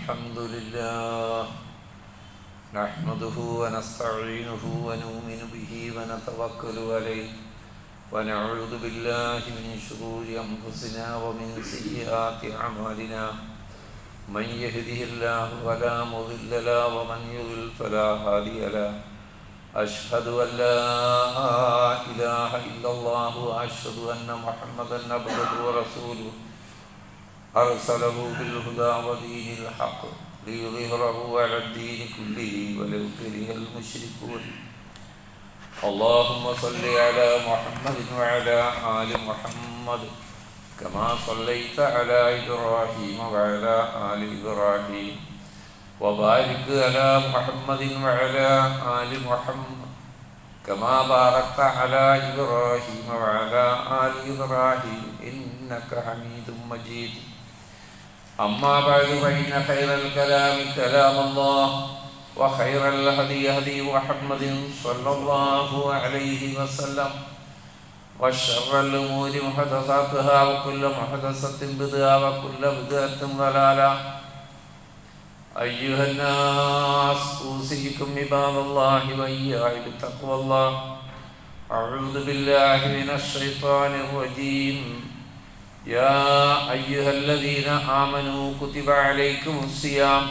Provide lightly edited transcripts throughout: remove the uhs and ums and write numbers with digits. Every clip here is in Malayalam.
الحمد لله نحمده ونستعينه ونؤمن به ونتوكل عليه ونعوذ بالله من شرور أنفسنا ومن سيئات أعمالنا من يهده الله فلا مضل له ومن يضلل فلا هادي له أشهد أن لا إله إلا الله وأشهد أن محمدا عبده ورسوله أرسله بالهدى ودين الحق ليظهره على الدين كله ولو كره المشركون اللهم صل على محمد وعلى آل محمد كما صليت على إبراهيم وعلى آل إبراهيم وبارك على محمد وعلى آل محمد كما باركت على إبراهيم وعلى آل إبراهيم إنك حميد مجيد أما بعد فإن خير الكلام كلام الله وخير الهدي هدي محمد صلى الله عليه وسلم وشر الأمور محدثاتها وكل محدثة بدعة وكل بدعة ضلالة أيها الناس أوصيكم عباد الله وإياي بتقوى الله أعوذ بالله من الشيطان الرجيم يا أيها الذين آمنوا كتب عليكم الصيام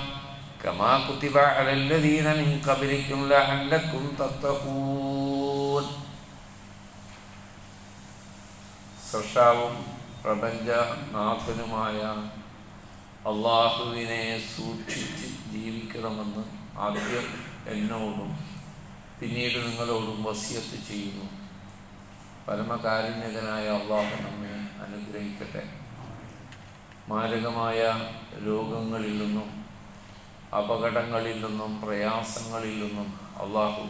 كما كتب على الذين من قبلكم لعلكم تتقون സൃഷ്ടാവും പ്രപഞ്ചനാഥനുമായ അള്ളാഹുവിനെ സൂക്ഷിച്ച് ജീവിക്കണമെന്ന് ആദ്യം എന്നോടും പിന്നീട് നിങ്ങളോടും വസിയത്ത് ചെയ്യുന്നു. പരമകാരുണ്യകനായ അള്ളാഹു നമ്മെ അനുഗ്രഹിക്കട്ടെ. മാരകമായ രോഗങ്ങളിൽ നിന്നും അപകടങ്ങളിൽ നിന്നും പ്രയാസങ്ങളിൽ നിന്നും അള്ളാഹു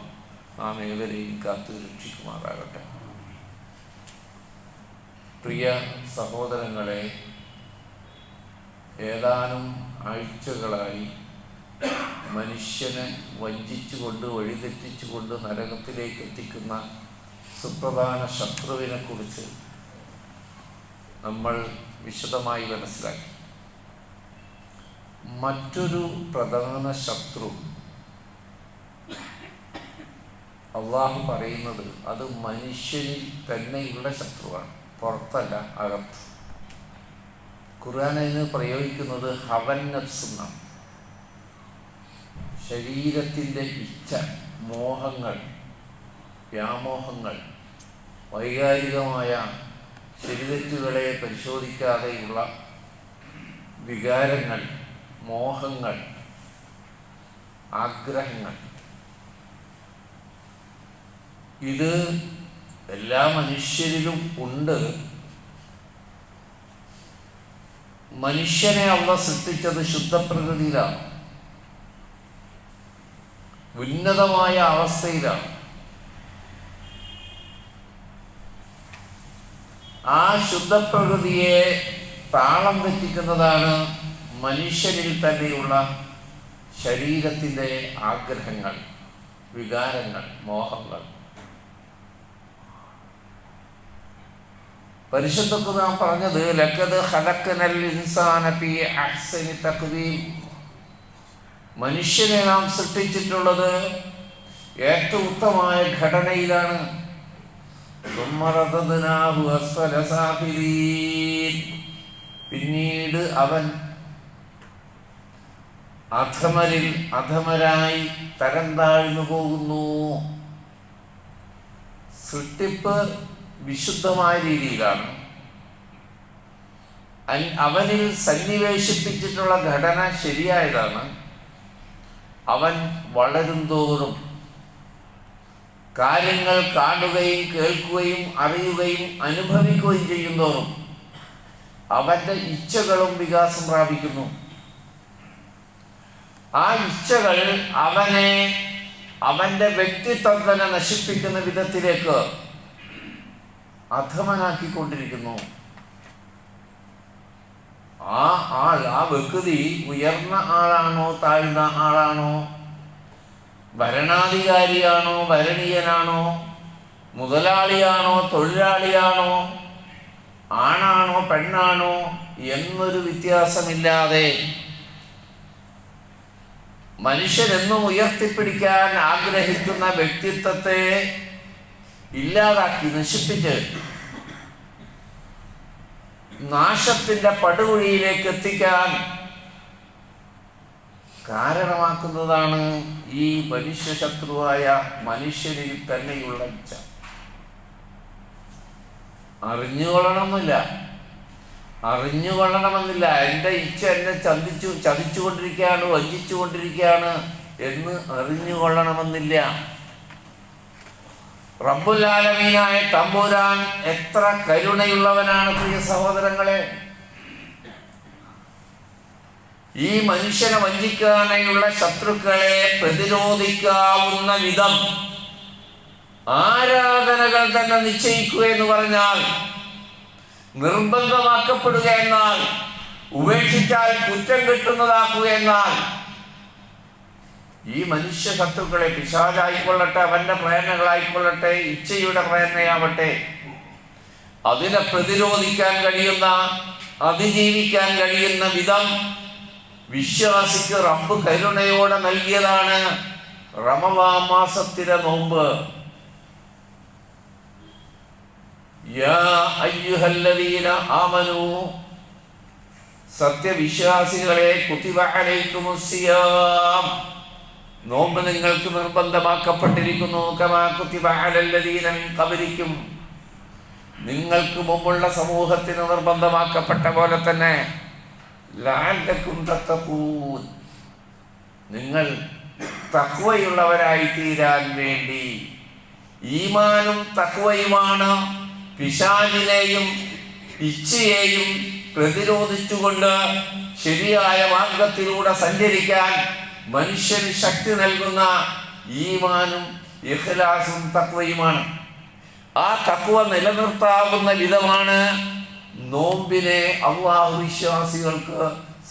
നാം ഏവരെയും കാത്തു രക്ഷിക്കുമാറാകട്ടെ. പ്രിയ സഹോദരങ്ങളെ, ഏതാനും ആഴ്ചകളായി മനുഷ്യനെ വഞ്ചിച്ചുകൊണ്ട് വഴിതെറ്റിച്ചുകൊണ്ട് നരകത്തിലേക്ക് എത്തിക്കുന്ന സുപ്രധാന ശത്രുവിനെ കുറിച്ച് നമ്മൾ വിശദമായി മനസ്സിലാക്കി. മറ്റൊരു പ്രധാന ശത്രു അള്ളാഹു പറയുന്നത് അത് മനുഷ്യനിൽ തന്നെയുള്ള ശത്രുവാണ്, പുറത്തല്ല, അകത്ത്. ഖുർആൻ അതിന് പ്രയോഗിക്കുന്നത് ഹവൻ നഫ്സ് എന്നാണ്. ശരീരത്തിൻ്റെ ഇച്ഛ, മോഹങ്ങൾ, വ്യാമോഹങ്ങൾ, വൈകാരികമായ ശരിതെറ്റുകളെ പരിശോധിക്കാതെയുള്ള വികാരങ്ങൾ, മോഹങ്ങൾ, ആഗ്രഹങ്ങൾ, ഇത് എല്ലാ മനുഷ്യരിലും ഉണ്ട്. മനുഷ്യനെ അള്ളാഹു സൃഷ്ടിച്ചത് ശുദ്ധപ്രകൃതിയിലാണ്, ഉന്നതമായ അവസ്ഥയിലാണ്. ആ ശുദ്ധപ്രകൃതിയെ താളം തെറ്റിക്കുന്നതാണ് മനുഷ്യനിൽ തന്നെയുള്ള ശരീരത്തിൻ്റെ ആഗ്രഹങ്ങൾ, വികാരങ്ങൾ, മോഹങ്ങൾ. പരിശുദ്ധ ഖുർആൻ പറഞ്ഞത് ലഖദ് ഖലഖനൽ ഇൻസാന ഫീ അഹ്സനി തഖ്വീം, മനുഷ്യനെ നാം സൃഷ്ടിച്ചിട്ടുള്ളത് ഏറ്റവും ഉത്തമമായ ഘടനയിലാണ്. പിന്നീട് അവൻ അധമരായി തരം താഴ്ന്നു പോകുന്നു. സൃഷ്ടിപ്പ് വിശുദ്ധമായ രീതിയിലാണ്. അവനിൽ സന്നിവേശിപ്പിച്ചിട്ടുള്ള ഘടന ശരിയായതാണ്. അവൻ വളരും തോറും കാര്യങ്ങൾ കാണുകയും കേൾക്കുകയും അറിയുകയും അനുഭവിക്കുകയും ചെയ്യുന്തോറും അവൻ്റെ ഇച്ഛകളും വികാസം പ്രാപിക്കുന്നു. ആ ഇച്ഛകൾ അവനെ അവൻ്റെ വ്യക്തിത്വം തന്നെ നശിപ്പിക്കുന്ന വിധത്തിലേക്ക് അധമനാക്കിക്കൊണ്ടിരിക്കുന്നു. ആ വ്യക്തി ഉയർന്ന ആളാണോ താഴ്ന്ന ആളാണോ, ഭരണാധികാരിയാണോ ഭരണീയനാണോ, മുതലാളിയാണോ തൊഴിലാളിയാണോ, ആണാണോ പെണ്ണാണോ എന്നൊരു വ്യത്യാസമില്ലാതെ മനുഷ്യരെന്നും ഉയർത്തിപ്പിടിക്കാൻ ആഗ്രഹിക്കുന്ന വ്യക്തിത്വത്തെ ഇല്ലാതാക്കി നശിപ്പിച്ച് നാശത്തിന്റെ പടുകുഴിയിലേക്ക് എത്തിക്കാൻ കാരണമാക്കുന്നതാണ് ഈ മനുഷ്യശത്രുവായ മനുഷ്യരിൽ തന്നെയുള്ള ഇച്ഛ. അറിഞ്ഞുകൊള്ളണമെന്നില്ല. എൻ്റെ ഇച്ഛ എന്നെ ചതിച്ചുകൊണ്ടിരിക്കുകയാണ്, വഞ്ചിച്ചുകൊണ്ടിരിക്കുകയാണ് എന്ന് അറിഞ്ഞുകൊള്ളണമെന്നില്ല. റബ്ബുൽ ആലമീനായ തമ്പുരാൻ എത്ര കരുണയുള്ളവനാണ് പ്രിയ സഹോദരങ്ങളെ. ഈ മനുഷ്യനെ വഞ്ചിക്കാനായുള്ള ശത്രുക്കളെ പ്രതിരോധിക്കാവുന്ന വിധം ആരാധനകൾ തന്നെ നിശ്ചയിക്കുക എന്ന് പറഞ്ഞാൽ, നിർബന്ധമാക്കപ്പെടുക എന്നാൽ, ഉപേക്ഷിച്ചാൽ കുറ്റം കിട്ടുന്നതാക്കുക എന്നാൽ, ഈ മനുഷ്യ ശത്രുക്കളെ പിശാചായിക്കൊള്ളട്ടെ, അവന്റെ പ്രേരണകളായിക്കൊള്ളട്ടെ, ഇച്ഛയുടെ പ്രേരണയാവട്ടെ, അതിനെ പ്രതിരോധിക്കാൻ കഴിയുന്ന, അതിജീവിക്കാൻ കഴിയുന്ന വിധം വിശ്വാസിക്ക് റബ്ബ് കരുണയോടെ നൽകിയതാണ് റമളാൻ മാസത്തിലെ നോമ്പ്. യാ അയ്യുഹല്ലദീന ആമനൂ, സത്യവിശ്വാസികളെ, കുതിബ അലൈക്കുമുസ്സിയാം, നോമ്പ് നിങ്ങൾക്ക് നിർബന്ധമാക്കപ്പെട്ടിരിക്കുന്നു. കമാ കുതിബ അലല്ലദീന മിൻ ഖബ്ലിക്കും, നിങ്ങൾക്ക് മുമ്പുള്ള സമൂഹത്തിന് നിർബന്ധമാക്കപ്പെട്ട പോലെ തന്നെ, ലഅല്ലക്കും തത്തഖൂൻ, നിങ്ങൾ തഖ്വയുള്ളവരായി തീരാൻ വേണ്ടി. ഈമാനും തഖ്വയുമാണ് പിശാചിനെയും ഇച്ഛയെയും പ്രതിരോധിച്ചുകൊണ്ട് ശരിയായ മാർഗത്തിലൂടെ സഞ്ചരിക്കാൻ മനുഷ്യന് ശക്തി നൽകുന്ന ഈമാനും ഇഖ്ലാസും തഖ്വയുമാണ്. ആ തഖ്വ നിലനിർത്താവുന്ന വിധമാണ് നോമ്പിനെ അല്ലാഹു വിശ്വാസികൾക്ക്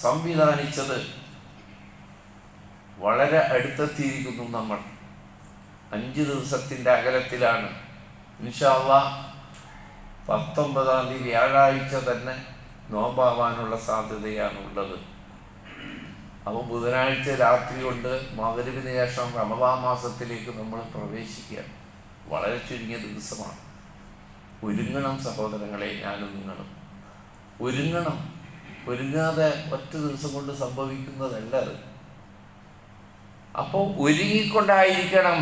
സംവിധാനിച്ചത്. വളരെ അടുത്തെത്തിയിരിക്കുന്നു നമ്മൾ. 5 ദിവസത്തിൻ്റെ അകലത്തിലാണ്. ഇൻഷാ അല്ലാഹ് 19-ാം തീയതി വ്യാഴാഴ്ച തന്നെ നോമ്പാവാനുള്ള സാധ്യതയാണ് ഉള്ളത്. അപ്പോൾ ബുധനാഴ്ച രാത്രി കൊണ്ട് മഗ്‌രിബിന് ശേഷം റമളാൻ മാസത്തിലേക്ക് നമ്മൾ പ്രവേശിക്കുക. വളരെ ചുരുങ്ങിയ ദിവസമാണ്. ഒരുങ്ങണം സഹോദരങ്ങളെ, ഞാനും നിങ്ങളും ഒരുങ്ങണം. ഒരുങ്ങാതെ ഒറ്റ ദിവസം കൊണ്ട് സംഭവിക്കുന്നതല്ല അത്. അപ്പോൾ ഒരുങ്ങിക്കൊണ്ടായിരിക്കണം.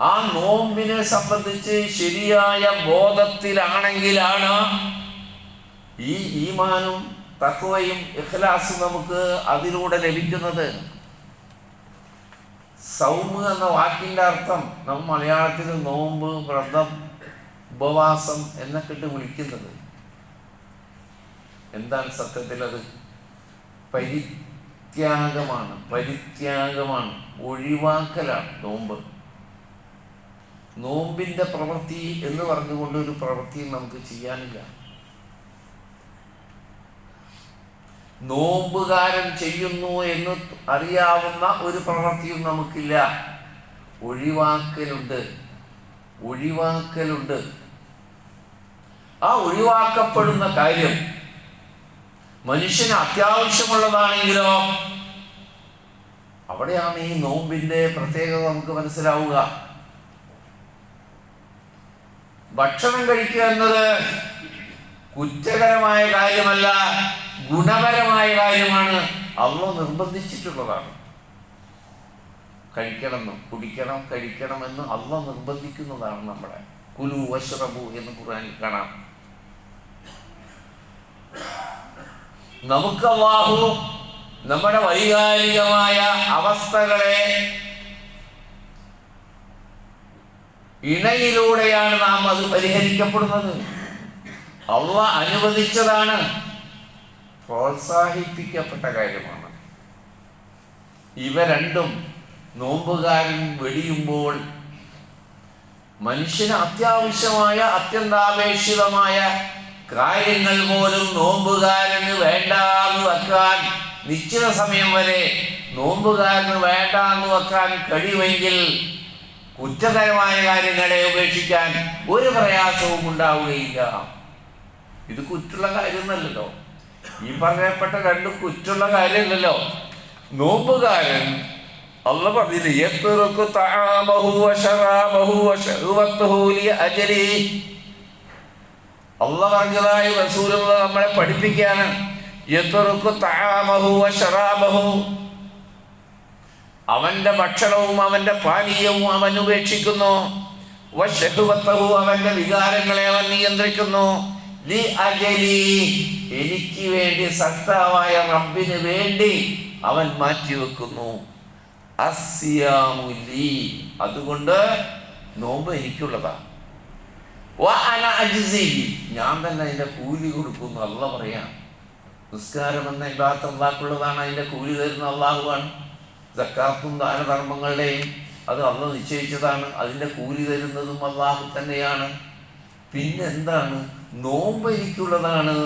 ആ നോമ്പിനെ സംബന്ധിച്ച് ശരിയായ ബോധത്തിലാണെങ്കിലാണ് ഈ ഈമാനും തഖ്വയും ഇഖ്ലാസും നമുക്ക് അതിലൂടെ ലഭിക്കുന്നത്. സൗമ് എന്ന വാക്കിൻ്റെ അർത്ഥം നമ്മൾ മലയാളത്തിൽ നോമ്പ്, വ്രതം, ഉപവാസം എന്നൊക്കെ ഇട്ട് വിളിക്കുന്നത്. എന്താണ് സത്യത്തിൽ? അത് പരിത്യാഗമാണ്, ഒഴിവാക്കലാണ് നോമ്പ്. നോമ്പിൻ്റെ പ്രവൃത്തി എന്ന് പറഞ്ഞുകൊണ്ട് ഒരു പ്രവൃത്തിയും നമുക്ക് ചെയ്യാനില്ല. നോമ്പുകാരൻ ചെയ്യുന്നു എന്ന് അറിയാവുന്ന ഒരു പ്രവൃത്തിയും നമുക്കില്ല. ഒഴിവാക്കലുണ്ട്. ആ ഒഴിവാക്കപ്പെടുന്ന കാര്യം മനുഷ്യന് അത്യാവശ്യമുള്ളതാണെങ്കിലോ അവിടെയാണ് ഈ നോമ്പിന്റെ പ്രത്യേകത നമുക്ക് മനസ്സിലാവുക. ഭക്ഷണം കഴിക്കുക എന്നത് കുറ്റകരമായ കാര്യമല്ല, ഗുണപരമായ കാര്യമാണ്. അല്ലാഹു നിർബന്ധിച്ചിട്ടുള്ളതാണ്. കഴിക്കണമെന്ന് അല്ലാഹു നിർബന്ധിക്കുന്നതാണ്. നമ്മളെ കുലു വശ്റബു എന്ന് ഖുർആനിൽ കാണാം. നമുക്ക് അല്ലാഹു നമ്മുടെ വൈകാരികമായ അവസ്ഥകളെ ഇണയിലൂടെയാണ് നാം അത് പരിഹരിക്കപ്പെടുന്നത്. അല്ലാഹു അനുവദിച്ചതാണ്, പ്രോത്സാഹിപ്പിക്കപ്പെട്ട കാര്യമാണ്. ഇവ രണ്ടും നോമ്പുകാരൻ വെടിയുമ്പോൾ മനുഷ്യന് അത്യാവശ്യമായ അത്യന്താപേക്ഷിതമായ കാര്യങ്ങൾ പോലും നോമ്പുകാരന് വേണ്ടാന്ന് വെക്കാൻ, നിശ്ചിത സമയം വരെ നോമ്പുകാരന് വേണ്ടാന്ന് വെക്കാൻ കഴിയുമെങ്കിൽ കുറ്റകരമായ കാര്യങ്ങളെ ഉപേക്ഷിക്കാൻ ഒരു പ്രയാസവും ഉണ്ടാവുകയില്ല. ഇത് കുറ്റുള്ള കാര്യമൊന്നുമല്ലല്ലോ. ഈ പറയപ്പെട്ട രണ്ടും കുറ്റുള്ള കാര്യമല്ലല്ലോ. നോമ്പുകാരൻ അല്ലാഹു പറഞ്ഞില്ലേ യത്റുകു തആമഹു വശറാബഹു വശഹവതഹു ലിഅജലി. അല്ലാഹു പറഞ്ഞതായി റസൂലുള്ളാഹി നമ്മളെ പഠിപ്പിക്കുകയാണ്. യത്റുകു തആമഹു വശറാബഹു, അവന്റെ ഭക്ഷണവും അവന്റെ പാനീയവും അവൻ ഉപേക്ഷിക്കുന്നു. വശഹവതഹു, അവന്റെ വികാരങ്ങളെ അവൻ നിയന്ത്രിക്കുന്നു. ലിഅജലി, എനിക്ക് വേണ്ടി, സത്താവായ റബ്ബിന് വേണ്ടി അവൻ മാറ്റിവെക്കുന്നു. അസ്യാമു ലീ, അതുകൊണ്ട് നോമ്പ് എനിക്കുള്ളതാണ്. വഅന അജ്സി, ഞാൻ തന്നെ അതിന്റെ കൂലി കൊടുക്കുന്നു. അല്ലാഹു പറയാം, നിസ്കാരം എന്ന ഇബാദത്ത് അല്ലാഹുള്ളതാണ്, അതിന്റെ കൂലി തരുന്ന അല്ലാഹുവാണ്. സക്കാത്തും ദാനധർമ്മങ്ങളുടെയും അത് അല്ലാഹു നിശ്ചയിച്ചതാണ്, അതിന്റെ കൂലി തരുന്നതും അല്ലാഹു തന്നെയാണ്. പിന്നെന്താണ്? നോമ്പ് എനിക്കുള്ളതാണ്,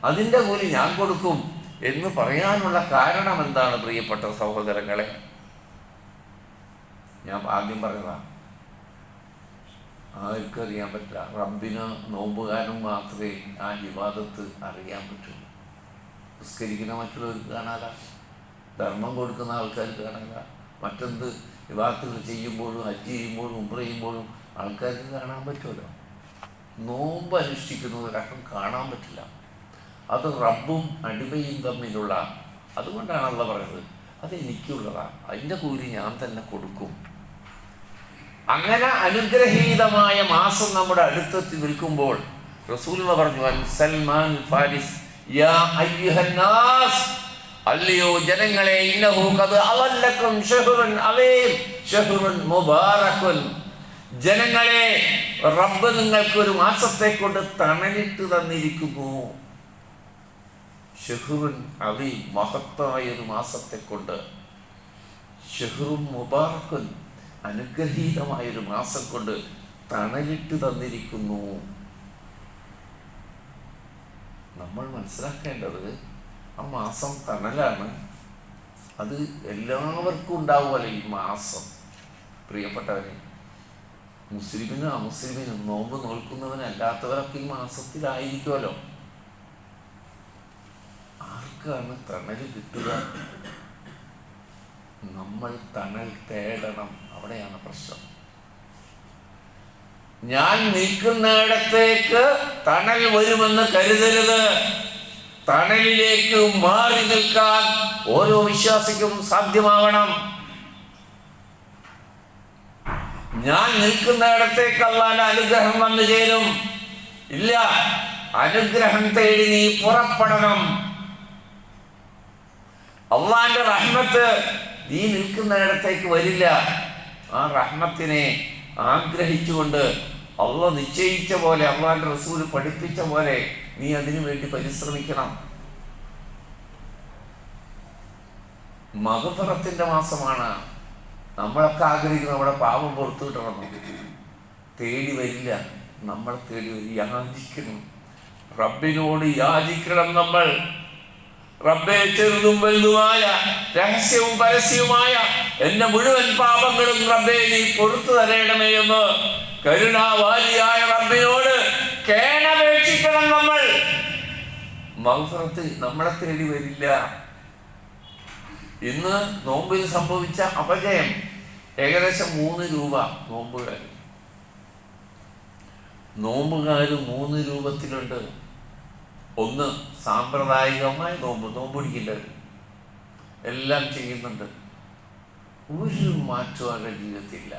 അതിന്റെ കൂലി ഞാൻ കൊടുക്കും എന്ന് പറയാനുള്ള കാരണം എന്താണ് പ്രിയപ്പെട്ട സഹോദരങ്ങളെ? ഞാൻ ആദ്യം പറഞ്ഞതാണ്, ആർക്കും അറിയാൻ പറ്റില്ല. റബ്ബിന് നോമ്പുകാരനും മാത്രമേ ആ ഇബാദത്ത് അറിയാൻ പറ്റുള്ളൂ. നിസ്കരിക്കുന്ന മറ്റുള്ളവർക്ക് കാണാല, ധർമ്മം കൊടുക്കുന്ന ആൾക്കാർക്ക് കാണാല, മറ്റെന്ത് ഇബാദത്തുകൾ ചെയ്യുമ്പോഴും ഹജ്ജ് ചെയ്യുമ്പോഴും ഉംറ ചെയ്യുമ്പോഴും ആൾക്കാർക്ക് കാണാൻ പറ്റുമല്ലോ. നോമ്പ് അനുഷ്ഠിക്കുന്നവരൊക്കെ കാണാൻ പറ്റില്ല. അത് റബ്ബും അടിമയും തമ്മിലുള്ള, അതുകൊണ്ടാണ് അല്ലാഹു പറയുന്നത് അത് എനിക്കുള്ളതാണ്, അതിൻ്റെ കൂലി ഞാൻ തന്നെ കൊടുക്കും. അങ്ങനെ അനുഗ്രഹീതമായ മാസം നമ്മുടെ അടുത്തെത്തി നിൽക്കുമ്പോൾ റസൂലുള്ളാഹി പറഞ്ഞു, സൽമാൻ ഫാരിസ് യാ അയ്യുഹന്നാസ്, അല്ലയോ ജനങ്ങളെ, ഇന്നഹു ഖദ് അവല്ലക്കും ശഹ്റുൻ അലീം ശഹ്റുൻ മുബാറകുൻ, ജനങ്ങളെ, റബ്ബ് നിങ്ങൾക്കൊരു മാസത്തെ കൊണ്ട് തണലിട്ട് തന്നിരിക്കുന്നു. ശഹ്റുൻ അലീം, മഹത്തായ ഒരു മാസത്തെ കൊണ്ട്, ശഹ്റുൻ മുബാറകുൻ, അനുഗ്രഹീതമായൊരു മാസം കൊണ്ട് തണലിട്ട് തന്നിരിക്കുന്നു. നമ്മൾ മനസ്സിലാക്കേണ്ടത് ആ മാസം തണലാണ്. അത് എല്ലാവർക്കും ഉണ്ടാവുമല്ലോ ഈ മാസം. പ്രിയപ്പെട്ടവരെ, മുസ്ലിമിനും അമുസ്ലിമിനും, നോമ്പ് നോൽക്കുന്നവനല്ലാത്തവരൊക്കെ ഈ മാസത്തിലായിരിക്കുമല്ലോ. ആർക്കാണ് തണൽ കിട്ടുക? നമ്മൾ തണൽ തേടണം, അവിടെയാണ് പ്രശ്നം. ഞാൻ നിൽക്കുന്നിടത്തേക്ക് തണൽ വരുമെന്ന് കരുതരുത്. തണലിലേക്ക് മാറി നിൽക്കാൻ ഓരോ വിശ്വാസിക്കും സാധ്യമാവണം. ഞാൻ നിൽക്കുന്നിടത്തേക്ക് അല്ലാഹുവിന്റെ അനുഗ്രഹം വന്നു ചേരും ഇല്ല, അനുഗ്രഹം തേടി നീ പുറപ്പെടണം. അല്ലാഹുവിന്റെ റഹ്മത്ത് നീ നിൽക്കുന്നിടത്തേക്ക് വരില്ല. ആ റഹ്മത്തിനെ ആഗ്രഹിച്ചുകൊണ്ട് അല്ലാഹു നിശ്ചയിച്ച പോലെ, അല്ലാഹുവിന്റെ റസൂൽ പഠിപ്പിച്ച പോലെ നീ അതിനു വേണ്ടി പരിശ്രമിക്കണം. മഗ്ഫിറത്തിന്റെ മാസമാണ്. നമ്മളൊക്കെ ആഗ്രഹിക്കുന്നത് നമ്മുടെ പാപം പുറത്തു കിട്ടണം. തേടി വരില്ല, നമ്മൾ തേടി യാചിക്കണം. റബ്ബിനോട് യാചിക്കണം നമ്മൾ. റബ്ബേ, ചെറുതും വലുതുമായ, രഹസ്യവും പരസ്യവുമായ എന്റെ മുഴുവൻ പാപങ്ങളും റബ്ബേ നീ പൊറുത്തു തരേണമേ എന്ന് കരുണാവാലിയായ റബ്ബിനോട് കേണപേക്ഷിക്കണം നമ്മൾ. മഗ്ഫിറത്ത് നമ്മളെ തേടി വരില്ല. ഇന്ന് നോമ്പിൽ സംഭവിച്ച അപജയം ഏകദേശം 3 രൂപ. നോമ്പുകാർ 3 രൂപത്തിലുണ്ട്. ഒന്ന്, സാമ്പ്രദായികമായ നോമ്പ് പിടിക്കേണ്ടവർ എല്ലാം ചെയ്യുന്നുണ്ട്, ഒരു മാറ്റവും അവരുടെ ജീവിതത്തില്ല.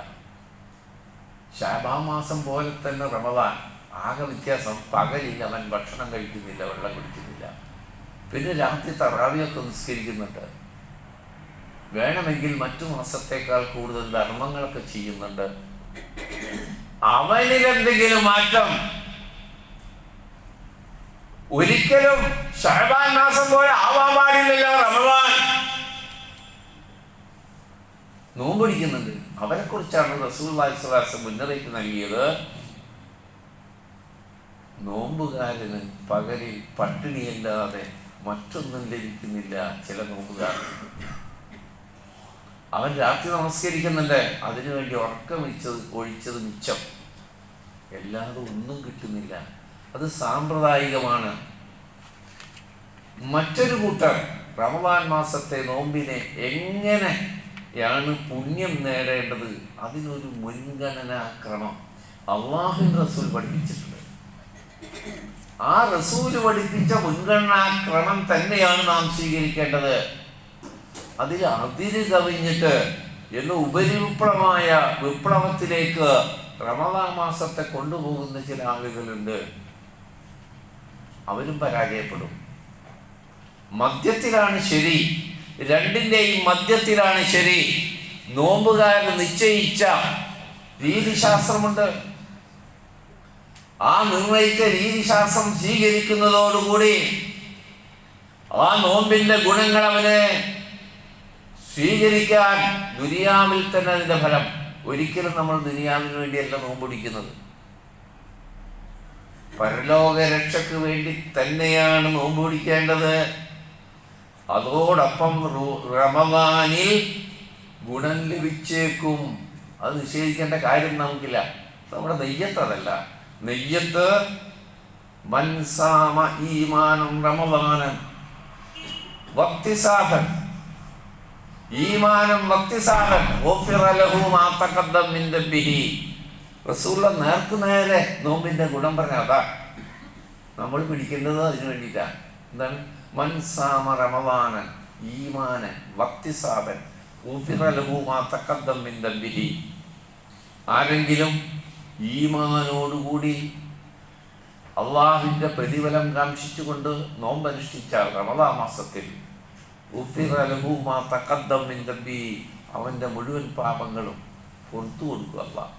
ശഅബാൻ മാസം പോലെ തന്നെ റമദാൻ, ആകെ വ്യത്യാസം പകലിൽ അവൻ ഭക്ഷണം കഴിക്കുന്നില്ല, വെള്ളം കുടിക്കുന്നില്ല, പിന്നെ രാത്രി തറാവിയൊക്കെ നിസ്കരിക്കുന്നുണ്ട്, വേണമെങ്കിൽ മറ്റു മാസത്തേക്കാൾ കൂടുതൽ ധർമ്മങ്ങളൊക്കെ ചെയ്യുന്നുണ്ട്. അവനിലെന്തെങ്കിലും മാറ്റം? ഒരിക്കലും ശഅബാൻ മാസം പോലെ ആവാൻ പാടില്ലല്ലോ. റമദാൻ നോമ്പടിക്കുന്നുണ്ട്, അവരെ കുറിച്ചാണ് റസൂലുള്ളാഹി സ്വല്ലല്ലാഹു അലൈഹി വസല്ലം മുന്നറിയിപ്പ് നൽകിയത്. നോമ്പുകാരന് പകലിൽ പട്ടിണിയല്ലാതെ മറ്റൊന്നും ലഭിക്കുന്നില്ല. ചില നോമ്പുകാർ അവൻ രാത്രി നമസ്കരിക്കുന്നുണ്ട്, അതിനുവേണ്ടി ഉറക്കം ഒഴിച്ചത് മിച്ചം, അല്ലാതെ ഒന്നും കിട്ടുന്നില്ല. അത് സാമ്പ്രദായികമാണ്. മറ്റൊരു കൂട്ടർ റമദാൻ മാസത്തെ നോമ്പിനെ എങ്ങനെയാണ് പുണ്യം നേടേണ്ടത്, അതിനൊരു മുൻഗണനാക്രമം അല്ലാഹുവിൻ്റെ റസൂൽ പഠിപ്പിച്ചിട്ടുണ്ട്. ആ റസൂൽ പഠിപ്പിച്ച മുൻഗണനാക്രമം തന്നെയാണ് നാം സ്വീകരിക്കേണ്ടത്. അതിൽ അതിര് കവിഞ്ഞിട്ട് ഉപരിവിപ്ലവമായ വിപ്ലവത്തിലേക്ക് റമദാൻ മാസത്തെ കൊണ്ടുപോകുന്ന ചില ആളുകളുണ്ട്. അവരും പരാജയപ്പെടും. മധ്യത്തിലാണ് ശരി, രണ്ടിൻ്റെയും മധ്യത്തിലാണ് ശരി. നോമ്പുകാരൻ നിശ്ചയിച്ച രീതിശാസ്ത്രമുണ്ട്. ആ നിർണയിച്ച രീതിശാസ്ത്രം സ്വീകരിക്കുന്നതോടുകൂടി ആ നോമ്പിന്റെ ഗുണങ്ങൾ അവന് സ്വീകരിക്കാൻ ദുനിയാവിൽ തന്നെ അതിന്റെ ഫലം. ഒരിക്കലും നമ്മൾ ദുനിയാവിന് വേണ്ടിയല്ല നോമ്പൊടിക്കുന്നത്, പരലോക രക്ഷയ്ക്ക് വേണ്ടി തന്നെയാണ് നോമ്പൊടിക്കേണ്ടത്. അതോടൊപ്പം റമദാനിൽ ഗുണം ലഭിച്ചേക്കും, അത് നിഷേധിക്കേണ്ട കാര്യം നമുക്കില്ല. നമ്മുടെ നെയ്യത്ത് അതല്ല. നെയ്യത്ത് മൻസാമ ഈമാനം റമദാനൻ വക്തിസാബൻ, ഈമാനം വക്തിസാബൻ ഗുഫിറ ലഹു മാ തഖദ്ദം മിൻ ദംബിഹി. റസൂലുള്ള നേർക്ക് നേരെ നോമ്പിന്റെ ഗുണം പറഞ്ഞ അതാ നമ്മൾ പിടിക്കേണ്ടത്. അതിനു വേണ്ടിയിട്ടാണ്. എന്താണ്? മൻസാമ റമദാനൻ ഈമാനൻ വക്തിസാബൻ ഗുഫിറ ലഹു മാ തഖദ്ദം മിൻ ദംബിഹി. ആരെങ്കിലും ഈമാനോടുകൂടി അള്ളാഹുവിൻ്റെ പ്രതിഫലം കാംക്ഷിച്ചുകൊണ്ട് നോമ്പനുഷ്ഠിച്ചാൽ റമദാൻ മാസത്തിൽ ഗുഫിറ ലഹു മാ തഖദ്ദം മിൻ ദംബിഹി, അവൻ്റെ മുഴുവൻ പാപങ്ങളും പുറത്തു കൊടുക്കുക അള്ളാഹ്.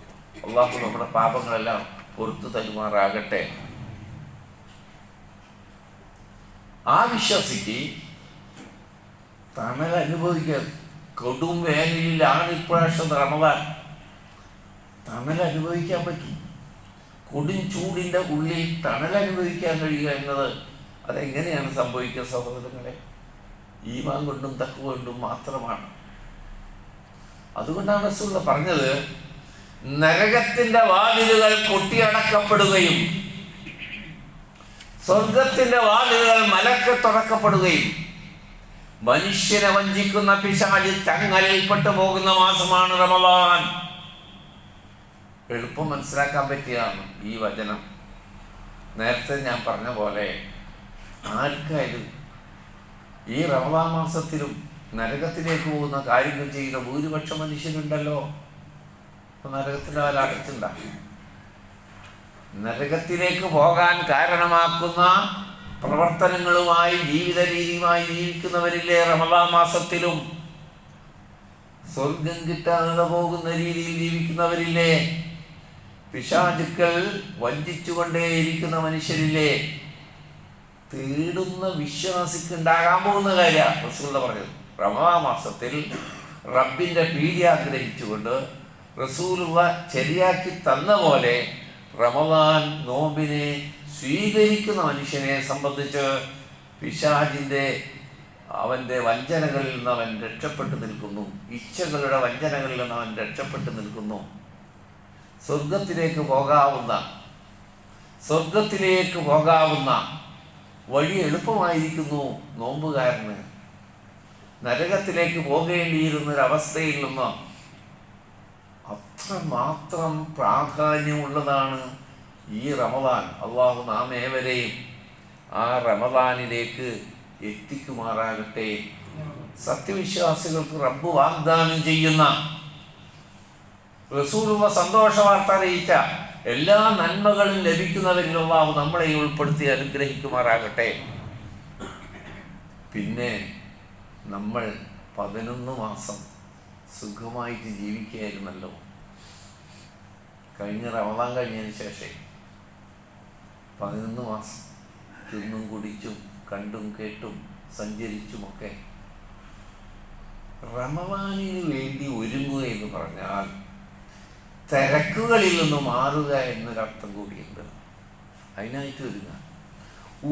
അള്ളാഹു നമ്മുടെ പാപങ്ങളെല്ലാം പുറത്തു തരുമാറാകട്ടെ. ആ വിശ്വാസിക്ക് തണൽ അനുഭവിക്കാൻ, കൊടും വേനലിലാണ് ഇപ്രാവശ്യം റമദാൻ, തണൽ അനുഭവിക്കാൻ പറ്റും. കൊടും ചൂടിൻ്റെ ഉള്ളിൽ തണൽ അനുഭവിക്കാൻ കഴിയുക എന്നത് അതെങ്ങനെയാണ് സംഭവിക്കുക സഹോദരങ്ങളെ? ഈമാൻ കൊണ്ടും തഖ്വ കൊണ്ടും മാത്രമാണ്. അതുകൊണ്ടാണ് റസൂൽ പറഞ്ഞത്, നരകത്തിന്റെ വാതിലുകൾ കൊട്ടിയടക്കപ്പെടുകയും സ്വർഗത്തിന്റെ വാതിലുകൾ മലക്ക് തുറക്കപ്പെടുകയും മനുഷ്യനെ വഞ്ചിക്കുന്ന പിശാച് ചങ്ങലയിൽപ്പെട്ടു പോകുന്ന മാസമാണ് റമദാൻ. എളുപ്പം മനസ്സിലാക്കാൻ പറ്റിയതാണ് ഈ വചനം. നേരത്തെ ഞാൻ പറഞ്ഞ പോലെ ആർക്കായാലും ഈ റമദാൻ മാസത്തിലും നരകത്തിലേക്ക് പോകുന്ന കാര്യങ്ങൾ ചെയ്യുന്ന ഭൂരിപക്ഷം മനുഷ്യരുണ്ടല്ലോ. നരകത്തിൻ്റെ വല അടച്ചുണ്ടാകും. നരകത്തിലേക്ക് പോകാൻ കാരണമാക്കുന്ന പ്രവർത്തനങ്ങളുമായി ജീവിത രീതിയുമായി ജീവിക്കുന്നവരില്ലേ റമദാൻ മാസത്തിലും? സ്വർഗം കിട്ടാതെ പോകുന്ന രീതിയിൽ ജീവിക്കുന്നവരില്ലേ? പിശാചുക്കൾ വഞ്ചിച്ചുകൊണ്ടേയിരിക്കുന്ന മനുഷ്യരില്ലേ? തേടുന്ന വിശ്വാസിക്കുണ്ടാകാൻ പോകുന്ന കാര്യമാണ് റസൂൽ പറഞ്ഞത്. റമദാൻ മാസത്തിൽ റബ്ബിൻ്റെ പ്രീതി ആഗ്രഹിച്ചുകൊണ്ട് റസൂലുള്ള ശരിയാക്കി തന്ന പോലെ റമദാൻ നോമ്പിനെ സ്വീകരിക്കുന്ന മനുഷ്യനെ സംബന്ധിച്ച് പിശാചിൻ്റെ അവൻ്റെ വഞ്ചനകളിൽ നിന്ന് അവൻ രക്ഷപ്പെട്ടു നിൽക്കുന്നു. ഇച്ഛകളുടെ വഞ്ചനകളിൽ നിന്ന് അവൻ രക്ഷപ്പെട്ടു നിൽക്കുന്നു. സ്വർഗത്തിലേക്ക് പോകാവുന്ന വഴി എളുപ്പമായിരിക്കുന്നു നോമ്പുകാരന്. നരകത്തിലേക്ക് പോകേണ്ടിയിരുന്നൊരവസ്ഥയിൽ നിന്ന് അത്രമാത്രം പ്രാധാന്യമുള്ളതാണ് ഈ റമദാൻ. അള്ളാഹു നാം ഏവരെയും ആ റമദാനിലേക്ക് എത്തിക്കുമാറാകട്ടെ. സത്യവിശ്വാസികൾക്ക് റബ്ബ് വാഗ്ദാനം ചെയ്യുന്ന, റസൂലുള്ള സന്തോഷ വാർത്ത അറിയിച്ച എല്ലാ നന്മകളും ലഭിക്കുന്നവരിൽ അള്ളാഹു നമ്മളെ ഉൾപ്പെടുത്തി അനുഗ്രഹിക്കുമാറാകട്ടെ. പിന്നെ നമ്മൾ 11 മാസം സുഖമായിട്ട് ജീവിക്കുകയായിരുന്നല്ലോ. കഴിഞ്ഞ റമദാൻ കഴിഞ്ഞതിന് ശേഷം 11 മാസം തിന്നും കുടിച്ചും കണ്ടും കേട്ടും സഞ്ചരിച്ചുമൊക്കെ റമദാനിന് വേണ്ടി ഒരുങ്ങുക എന്ന് പറഞ്ഞാൽ തിരക്കുകളിൽ നിന്ന് മാറുക എന്നൊരർത്ഥം കൂടിയുണ്ട്. അതിനായിട്ട് ഒരുങ്ങുക.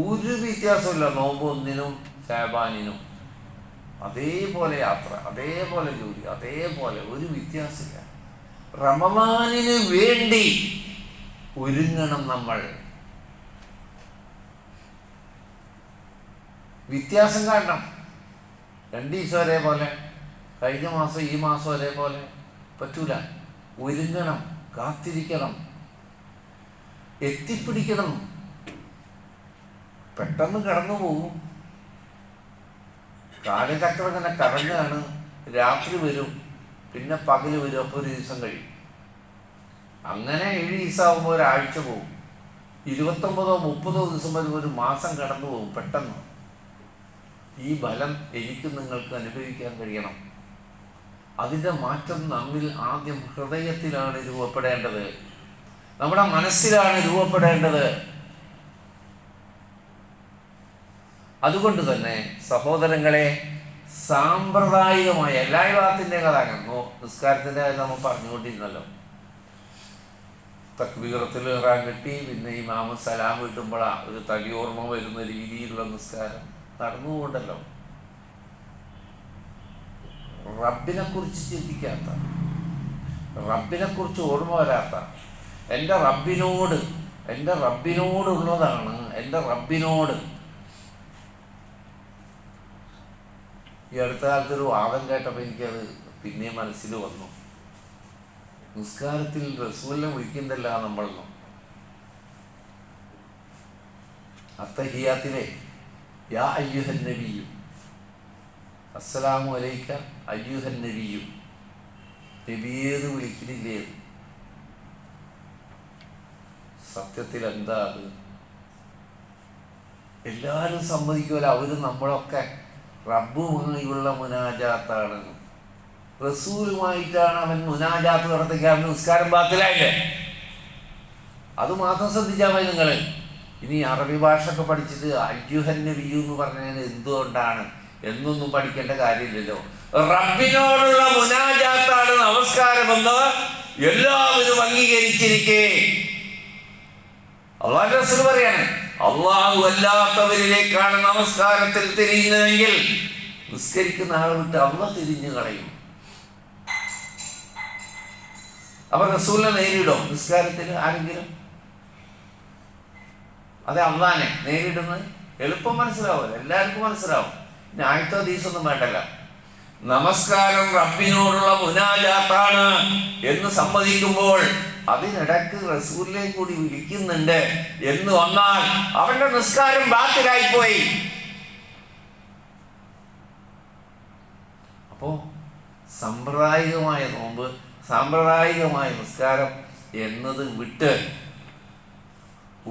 ഒരു വ്യത്യാസമില്ല. നോമ്പ് 1-നും ശഅബാനിനും അതേപോലെ യാത്ര, അതേപോലെ ജോലി, അതേപോലെ ഒരു വ്യത്യാസമില്ല. റമദാനിന് വേണ്ടി ഒരുങ്ങണം നമ്മൾ. വ്യത്യാസം കാണണം. 2 ദിവസം ഒരേപോലെ, കഴിഞ്ഞ മാസം ഈ മാസം ഒരേപോലെ പറ്റൂല. ഒരുങ്ങണം, കാത്തിരിക്കണം, എത്തിപ്പിടിക്കണം. പെട്ടെന്ന് കടന്നു പോകും. കാലചക്രം ഇങ്ങനെ കറങ്ങാണ്. രാത്രി വരും, പിന്നെ പകല് വരും, അപ്പോൾ ഒരു ദിവസം കഴിയും. അങ്ങനെ 7 ദിവസമാകുമ്പോൾ ഒരാഴ്ച പോകും. 29-30 ദിവസം വരും, ഒരു മാസം കടന്നു പോകും പെട്ടെന്ന്. ഈ ബലം എനിക്ക് നിങ്ങൾക്ക് അനുഭവിക്കാൻ കഴിയണം. അതിൻ്റെ മാറ്റം നമ്മിൽ ആദ്യം ഹൃദയത്തിലാണ് രൂപപ്പെടേണ്ടത്, നമ്മുടെ മനസ്സിലാണ് രൂപപ്പെടേണ്ടത്. അതുകൊണ്ട് തന്നെ സഹോദരങ്ങളെ, സാമ്പ്രദായികമായ എല്ലാ വിഭാഗത്തിൻ്റെ കഥ നിസ്കാരത്തിൻ്റെ കാര്യം നമ്മൾ പറഞ്ഞുകൊണ്ടിരുന്നല്ലോ. തക്ബീറത്തിൽ ഇറാൻ കിട്ടി, പിന്നെ ഇമാമ് സലാം കിട്ടുമ്പോഴാണ് ഒരു തലിയോർമ്മ വരുന്ന രീതിയിലുള്ള നിസ്കാരം നടന്നുകൊണ്ടല്ലോ. റബ്ബിനെ കുറിച്ച് ചിന്തിക്കാത്ത, റബ്ബിനെ കുറിച്ച് ഓർമ്മ വരാത്ത, എൻ്റെ റബ്ബിനോടുള്ളതാണ്, എൻ്റെ റബ്ബിനോട്. ഈ അടുത്ത കാലത്തൊരു വാദം കേട്ടപ്പോൾ എനിക്കത് പിന്നെ മനസ്സിൽ വന്നു. നിസ്കാരത്തിൽ റസൂലിനെ വിളിക്കുന്നില്ല നമ്മളൊന്നും. അത്തഹിയാത്തിലെ യാ അയ്യുഹൻ നബിയും അസ്സലാമു അലൈക അയ്യുഹൻ നബിയും, നബിയേത് വിളിക്കുന്നില്ലേ? സത്യത്തിൽ എന്താ അത്? എല്ലാവരും സമ്മതിക്കുമല്ലോ, അവര് നമ്മളൊക്കെ റബ്ബുമായുള്ള മുനാജാത്താണ്, റസൂലുമായിട്ടാണ് അവൻ മുനാജാത്ത് നടത്തിക്കാൻ. നിസ്കാരം ബാത്തിലായില്ലേ? അത് മാത്രം ശ്രദ്ധിച്ചാൽ മതി നിങ്ങൾ. ഇനി അറബി ഭാഷ ഒക്കെ പഠിച്ചിട്ട് അയ്യുഹൻ നബിയു എന്ന് പറഞ്ഞത് എന്തുകൊണ്ടാണ് എന്നൊന്നും പഠിക്കേണ്ട കാര്യമില്ലല്ലോ. റബ്ബിനോടുള്ള മുനാജാത്താണ് നമസ്കാരമെന്ന് എല്ലാവരും അംഗീകരിച്ചിരിക്കേ അള്ളാഹുവിന്റെ റസൂൽ പറയാണ്, അള്ളാഹു അല്ലാത്തവരിലേക്കാണ് നമസ്കാരത്തിൽ തിരിയുന്നതെങ്കിൽ നിസ്കരിക്കുന്ന ആളെ വിട്ട് അള്ളാഹ് തിരിഞ്ഞു കളയും. അപ്പൊ റസൂലിനെ നേരിടും നിസ്കാരത്തിൽ ആരെങ്കിലും? അതെ, അള്ളാനെ നേരിടുന്നത് എളുപ്പം മനസ്സിലാവുമല്ലോ, എല്ലാവർക്കും മനസ്സിലാവും. ഇനി ആഴ്ച ദിവസമൊന്നും വേണ്ടല്ല. നമസ്കാരം റബ്ബിനോടുള്ള മുനാജാത്താണ് എന്ന് സമ്മതിക്കുമ്പോൾ അതിനിടക്ക് റസൂലിനെ കൂടി വിളിക്കുന്നുണ്ട് എന്ന് വന്നാൽ അവന്റെ നിസ്കാരം ബാത്തിലായിപ്പോയി. അപ്പോ സാമ്പ്രദായികമായ നോമ്പ്, സാമ്പ്രദായികമായ നിസ്കാരം എന്നത് വിട്ട്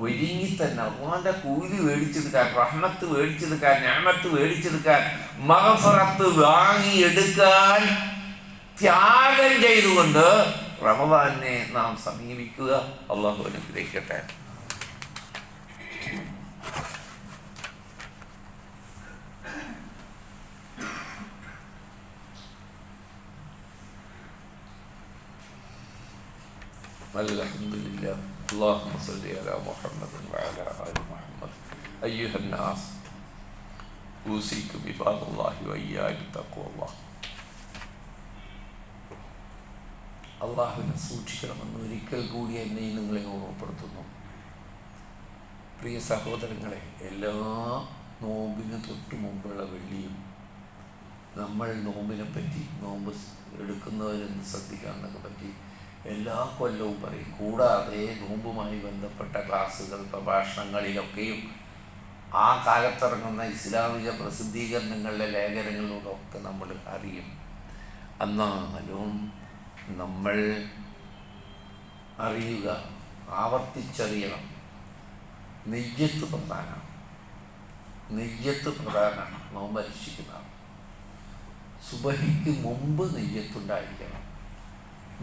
ഒരുങ്ങി തന്നെ അള്ളാന്റെ കൂലി മേടിച്ചെടുക്കാൻ, റഹ്മത്ത് മേടിച്ചെടുക്കാൻ, നിഅമത്ത് മേടിച്ചെടുക്കാൻ, മഗ്ഫിറത്ത് വാങ്ങിയെടുക്കാൻ ത്യാഗം ചെയ്തുകൊണ്ട് റമദാനെ നാം സമീപിക്കുക. അള്ളാഹു അനുഗ്രഹിക്കട്ടെ. അൽഹംദുലില്ലാഹ്. اللهم صل على محمد وعلى آل محمد. أيها الناس أوصيكم بعباد الله وإياي بتقوى الله. അള്ളാഹുവിനെ സൂക്ഷിക്കണമെന്ന് ഒരിക്കൽ കൂടി എന്നെ നിങ്ങളെ ഓർമ്മപ്പെടുത്തുന്നു. പ്രിയ സഹോദരങ്ങളെ, എല്ലാ നോമ്പിന് തൊട്ട് മുമ്പുള്ള വെള്ളിയും നമ്മൾ നോമ്പിനെ പറ്റി, നോമ്പ് എടുക്കുന്നവരെന്ന് ശ്രദ്ധിക്കാനൊക്കെ പറ്റി എല്ലാ കൊല്ലവും പറയും. കൂടാതെ നോമ്പുമായി ബന്ധപ്പെട്ട ക്ലാസ്സുകൾ, പ്രഭാഷണങ്ങളിലൊക്കെയും ആ കാലത്തിറങ്ങുന്ന ഇസ്ലാമിക പ്രസിദ്ധീകരണങ്ങളിലെ ലേഖനങ്ങളിലൂടെയൊക്കെ നമ്മൾ അറിയും. എന്നാലും നമ്മൾ അറിയുക, ആവർത്തിച്ചറിയണം, നെയ്യത്ത് പ്രധാനമാണ്. നെയ്യത്ത് പ്രധാനമാണ്. നോമ്പ് അനുഷ്ഠിക്കുന്നതാണ്. സുബഹിക്ക് മുമ്പ് നെയ്യത്തുണ്ടായിരിക്കണം.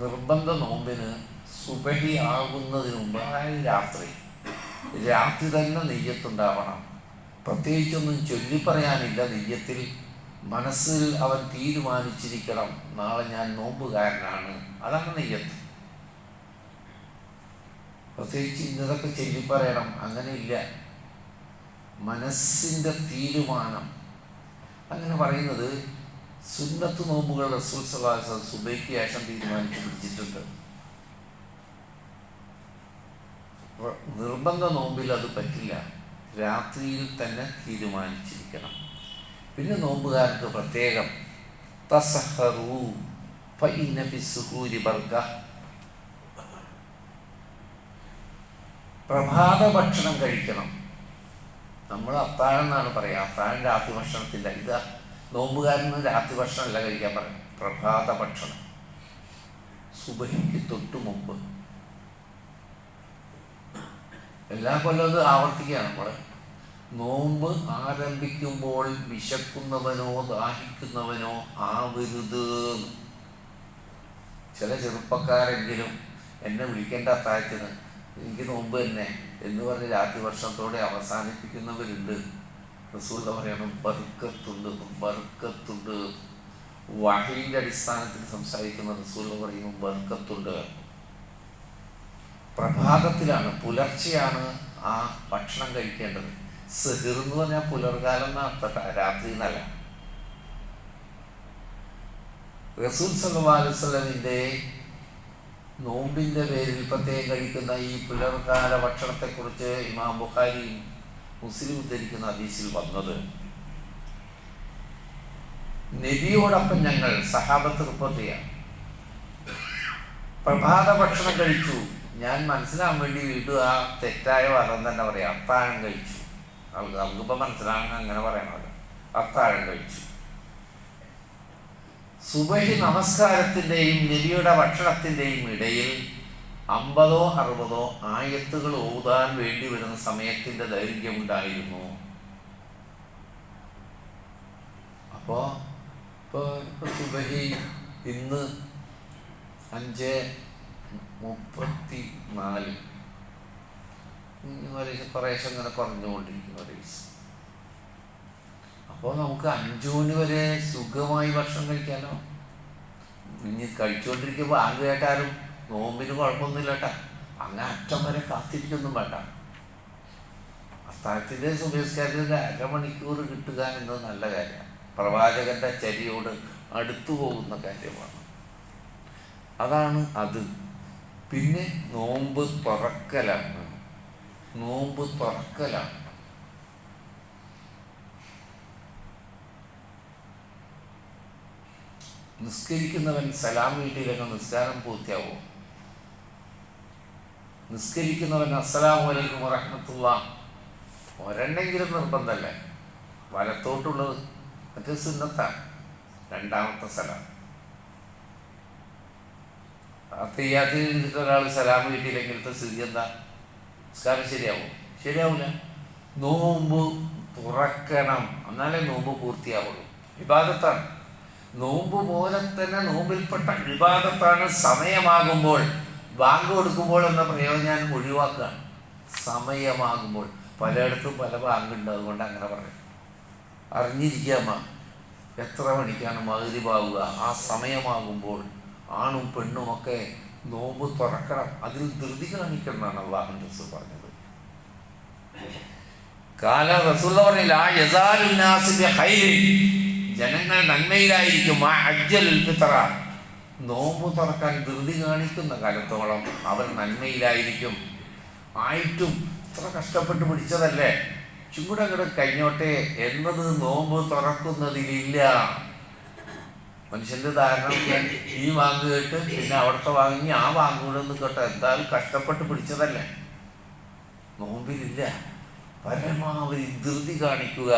നിർബന്ധ നോമ്പിന് സുബഹി ആകുന്നതിന് മുമ്പ്, അതായത് രാത്രി തന്നെ നെയ്യത്തുണ്ടാവണം. പ്രത്യേകിച്ചൊന്നും ചൊല്ലിപ്പറയാനില്ല. നെയ്യത്തിൽ മനസ്സിൽ അവൻ തീരുമാനിച്ചിരിക്കണം, നാളെ ഞാൻ നോമ്പുകാരനാണ്. അതാണ് നെയ്യത്ത്. പ്രത്യേകിച്ച് ഇന്നതൊക്കെ ചൊല്ലിപ്പറയണം, അങ്ങനെയില്ല. മനസ്സിൻ്റെ തീരുമാനം. അങ്ങനെ പറയുന്നത് സുന്നത്ത് നോമ്പുകൾ റസൂൽ സല്ലല്ലാഹു അലൈഹി വസല്ലം സുബഹിക്ക് ശേഷം തീരുമാനിച്ചു പിടിച്ചിട്ടുണ്ട്. നിർബന്ധ നോമ്പിൽ അത് പറ്റില്ല. രാത്രിയിൽ തന്നെ തീരുമാനിച്ചിരിക്കണം. പിന്നെ നോമ്പുകാർക്ക് പ്രത്യേകം തസഹറു ഫഇന്ന ഫിസ്സുഹൂരി ബർക, പ്രഭാത ഭക്ഷണം കഴിക്കണം. നമ്മൾ അത്താഴം എന്നാണ് പറയുക, അത്താഴം രാത്രി ഭക്ഷണത്തില്ല. ഇത് നോമ്പുകാരന് രാത്രി ഭക്ഷണമല്ല കഴിക്കാൻ പറയും, പ്രഭാത ഭക്ഷണം സുബഹിക്ക് തൊട്ടു മുമ്പ്. എല്ലാ കൊല്ലവും ഇത് ആവർത്തിക്കുകയാണ് നമ്മൾ. നോമ്പ് ആരംഭിക്കുമ്പോൾ വിശക്കുന്നവനോ ദാഹിക്കുന്നവനോ ആവരുത്. ചില ചെറുപ്പക്കാരെങ്കിലും എന്നെ വിളിക്കേണ്ട അത്താഴത്തിന്, എനിക്ക് നോമ്പ് തന്നെ എന്ന് പറഞ്ഞ് രാത്രി ഭക്ഷണത്തോടെ അവസാനിപ്പിക്കുന്നവരുണ്ട്. റസൂൽ പറയണം ബർക്കത്തുണ്ട്, ബർക്കത്തുണ്ട്. വഹയിൻ്റെ അടിസ്ഥാനത്തിൽ സംസാരിക്കുന്ന റസൂൽ പറയുന്നു ബർക്കത്തുണ്ട്. പ്രഭാതത്തിലാണ്, പുലർച്ചെയാണ് ആ ഭക്ഷണം കഴിക്കേണ്ടത്. സെഹിർ എന്ന് പറഞ്ഞാൽ പുലർകാലം എന്നർത്ഥ, രാത്രി എന്നല്ല. റസൂൽ സല്ലല്ലാഹു അലൈഹി വസല്ലമിൻ്റെ നോമ്പിൻ്റെ പേരിൽ പ്രത്യേകം കഴിക്കുന്ന ഈ പുലർകാല ഭക്ഷണത്തെക്കുറിച്ച് ഇമാം ബുഖാരി മുസ്ലിം ഉദ്ധരിക്കുന്ന ഹദീസിൽ വന്നത്, നബിയോടൊപ്പം ഞങ്ങൾ സഹാബത്ത് റിപ്പോർട്ട് ചെയ്യാം, പ്രഭാത ഭക്ഷണം കഴിച്ചു. ഞാൻ മനസ്സിലാകാൻ വേണ്ടി വീണ്ടും ആ തെറ്റായ വാദം തന്നെ പറയാം, അത്താഴം കഴിച്ചു. നമുക്കിപ്പോൾ മനസ്സിലാകാൻ അങ്ങനെ പറയണമല്ലോ, അത്താഴം കഴിച്ചു. സുബഹി നമസ്കാരത്തിൻ്റെയും നബിയുടെ ഭക്ഷണത്തിൻ്റെയും ഇടയിൽ 50-60 ആയത്തുകൾ ഓതാൻ വേണ്ടി വരുന്ന സമയത്തിൻ്റെ ദൈർഘ്യമുണ്ടായിരുന്നു. അപ്പോൾ സുബഹി ഇന്ന് 5:34 കുറേശ്ശെ ഇങ്ങനെ കുറഞ്ഞുകൊണ്ടിരിക്കും ഒരു ദിവസം. അപ്പോൾ നമുക്ക് 5 മണി വരെ സുഖമായി ഭക്ഷണം കഴിക്കാമല്ലോ. ഇനി കഴിച്ചുകൊണ്ടിരിക്കുമ്പോൾ ആങ്ക് കേട്ടാലും നോമ്പിന് കുഴപ്പമൊന്നുമില്ല കേട്ടാ, അങ്ങ് അറ്റം വരെ കാത്തിരിക്കൊന്നും വേണ്ട. അത്താഴത്തിൻ്റെ സുബഹിസ്കാരത്തിൽ 1/2 മണിക്കൂർ കിട്ടുക എന്നത് നല്ല കാര്യമാണ്, പ്രവാചകന്റെ ചര്യയോട് അടുത്തു പോകുന്ന കാര്യമാണ്. അതാണ് അത്. പിന്നെ നോമ്പ് തുറക്കലാണ്, നോമ്പ് തുറക്കലാണ്. നിസ്കരിക്കുന്നവൻ സലാം വീട്ടിലൊക്കെ നിസ്കാരം പൂർത്തിയാവും. നിസ്കരിക്കുന്നവൻ അസ്സലാമു അലൈക്കും വറഹ്മത്തുള്ളാഹ് ഒരെണ്ണെങ്കിലും നിർബന്ധമല്ലേ, വലത്തോട്ടുള്ളത് മറ്റേ സുന്നത്താണ്, രണ്ടാമത്തെ സലാം. അത്തഹിയ്യാത്തിൽ ഇരുന്നിട്ട് ഒരാൾ സലാം വീട്ടിയിലെങ്കിലത്തെ സ്ഥിതി എന്താ? നിസ്കാരം ശരിയാവില്ല. നോമ്പ് തുറക്കണം, എന്നാലേ നോമ്പ് പൂർത്തിയാവുള്ളൂ. ഇബാദത്താണ്, നോമ്പ് പോലെ തന്നെ നോമ്പിൽപ്പെട്ട ഇബാദത്താണ്. സമയമാകുമ്പോൾ, ബാങ്ക് കൊടുക്കുമ്പോൾ എന്ന പ്രയോഗം ഞാൻ ഒഴിവാക്കുകയാണ്. സമയമാകുമ്പോൾ, പലയിടത്തും പല ബാങ്കുണ്ട്, അതുകൊണ്ട് അങ്ങനെ പറയും. അറിഞ്ഞിരിക്കാമ എത്ര മണിക്കാണ് മഗ്‌രിബാവുക, ആ സമയമാകുമ്പോൾ ആണും പെണ്ണുമൊക്കെ നോമ്പ് തുറക്കണം. അതിൽ ധൃതി കാണിക്കണം എന്നാണ് അല്ലാഹുവിൻ്റെ റസൂൽ പറഞ്ഞത്. കാല റസൂൽ പറഞ്ഞില്ല, ജനങ്ങൾ നന്മയിലായിരിക്കും, നോമ്പ് തുറക്കാൻ ധൃതി കാണിക്കുന്ന കാലത്തോളം അവർ നന്മയിലായിരിക്കും. ആയിട്ടും ഇത്ര കഷ്ടപ്പെട്ട് പിടിച്ചതല്ലേ, ചൂടങ്ങട് കഴിഞ്ഞോട്ടെ എന്നത് നോമ്പ് തുറക്കുന്നതിലില്ല. മനുഷ്യന്റെ ധാരണ ഈ വാങ്ങ് കേട്ട് പിന്നെ അവിടുത്തെ വാങ്ങി ആ വാങ്ങൂടെന്ന് കേട്ടോ, എന്തായാലും കഷ്ടപ്പെട്ട് പിടിച്ചതല്ലേ, നോമ്പിലില്ല. പരമാവധി ധൃതി കാണിക്കുക.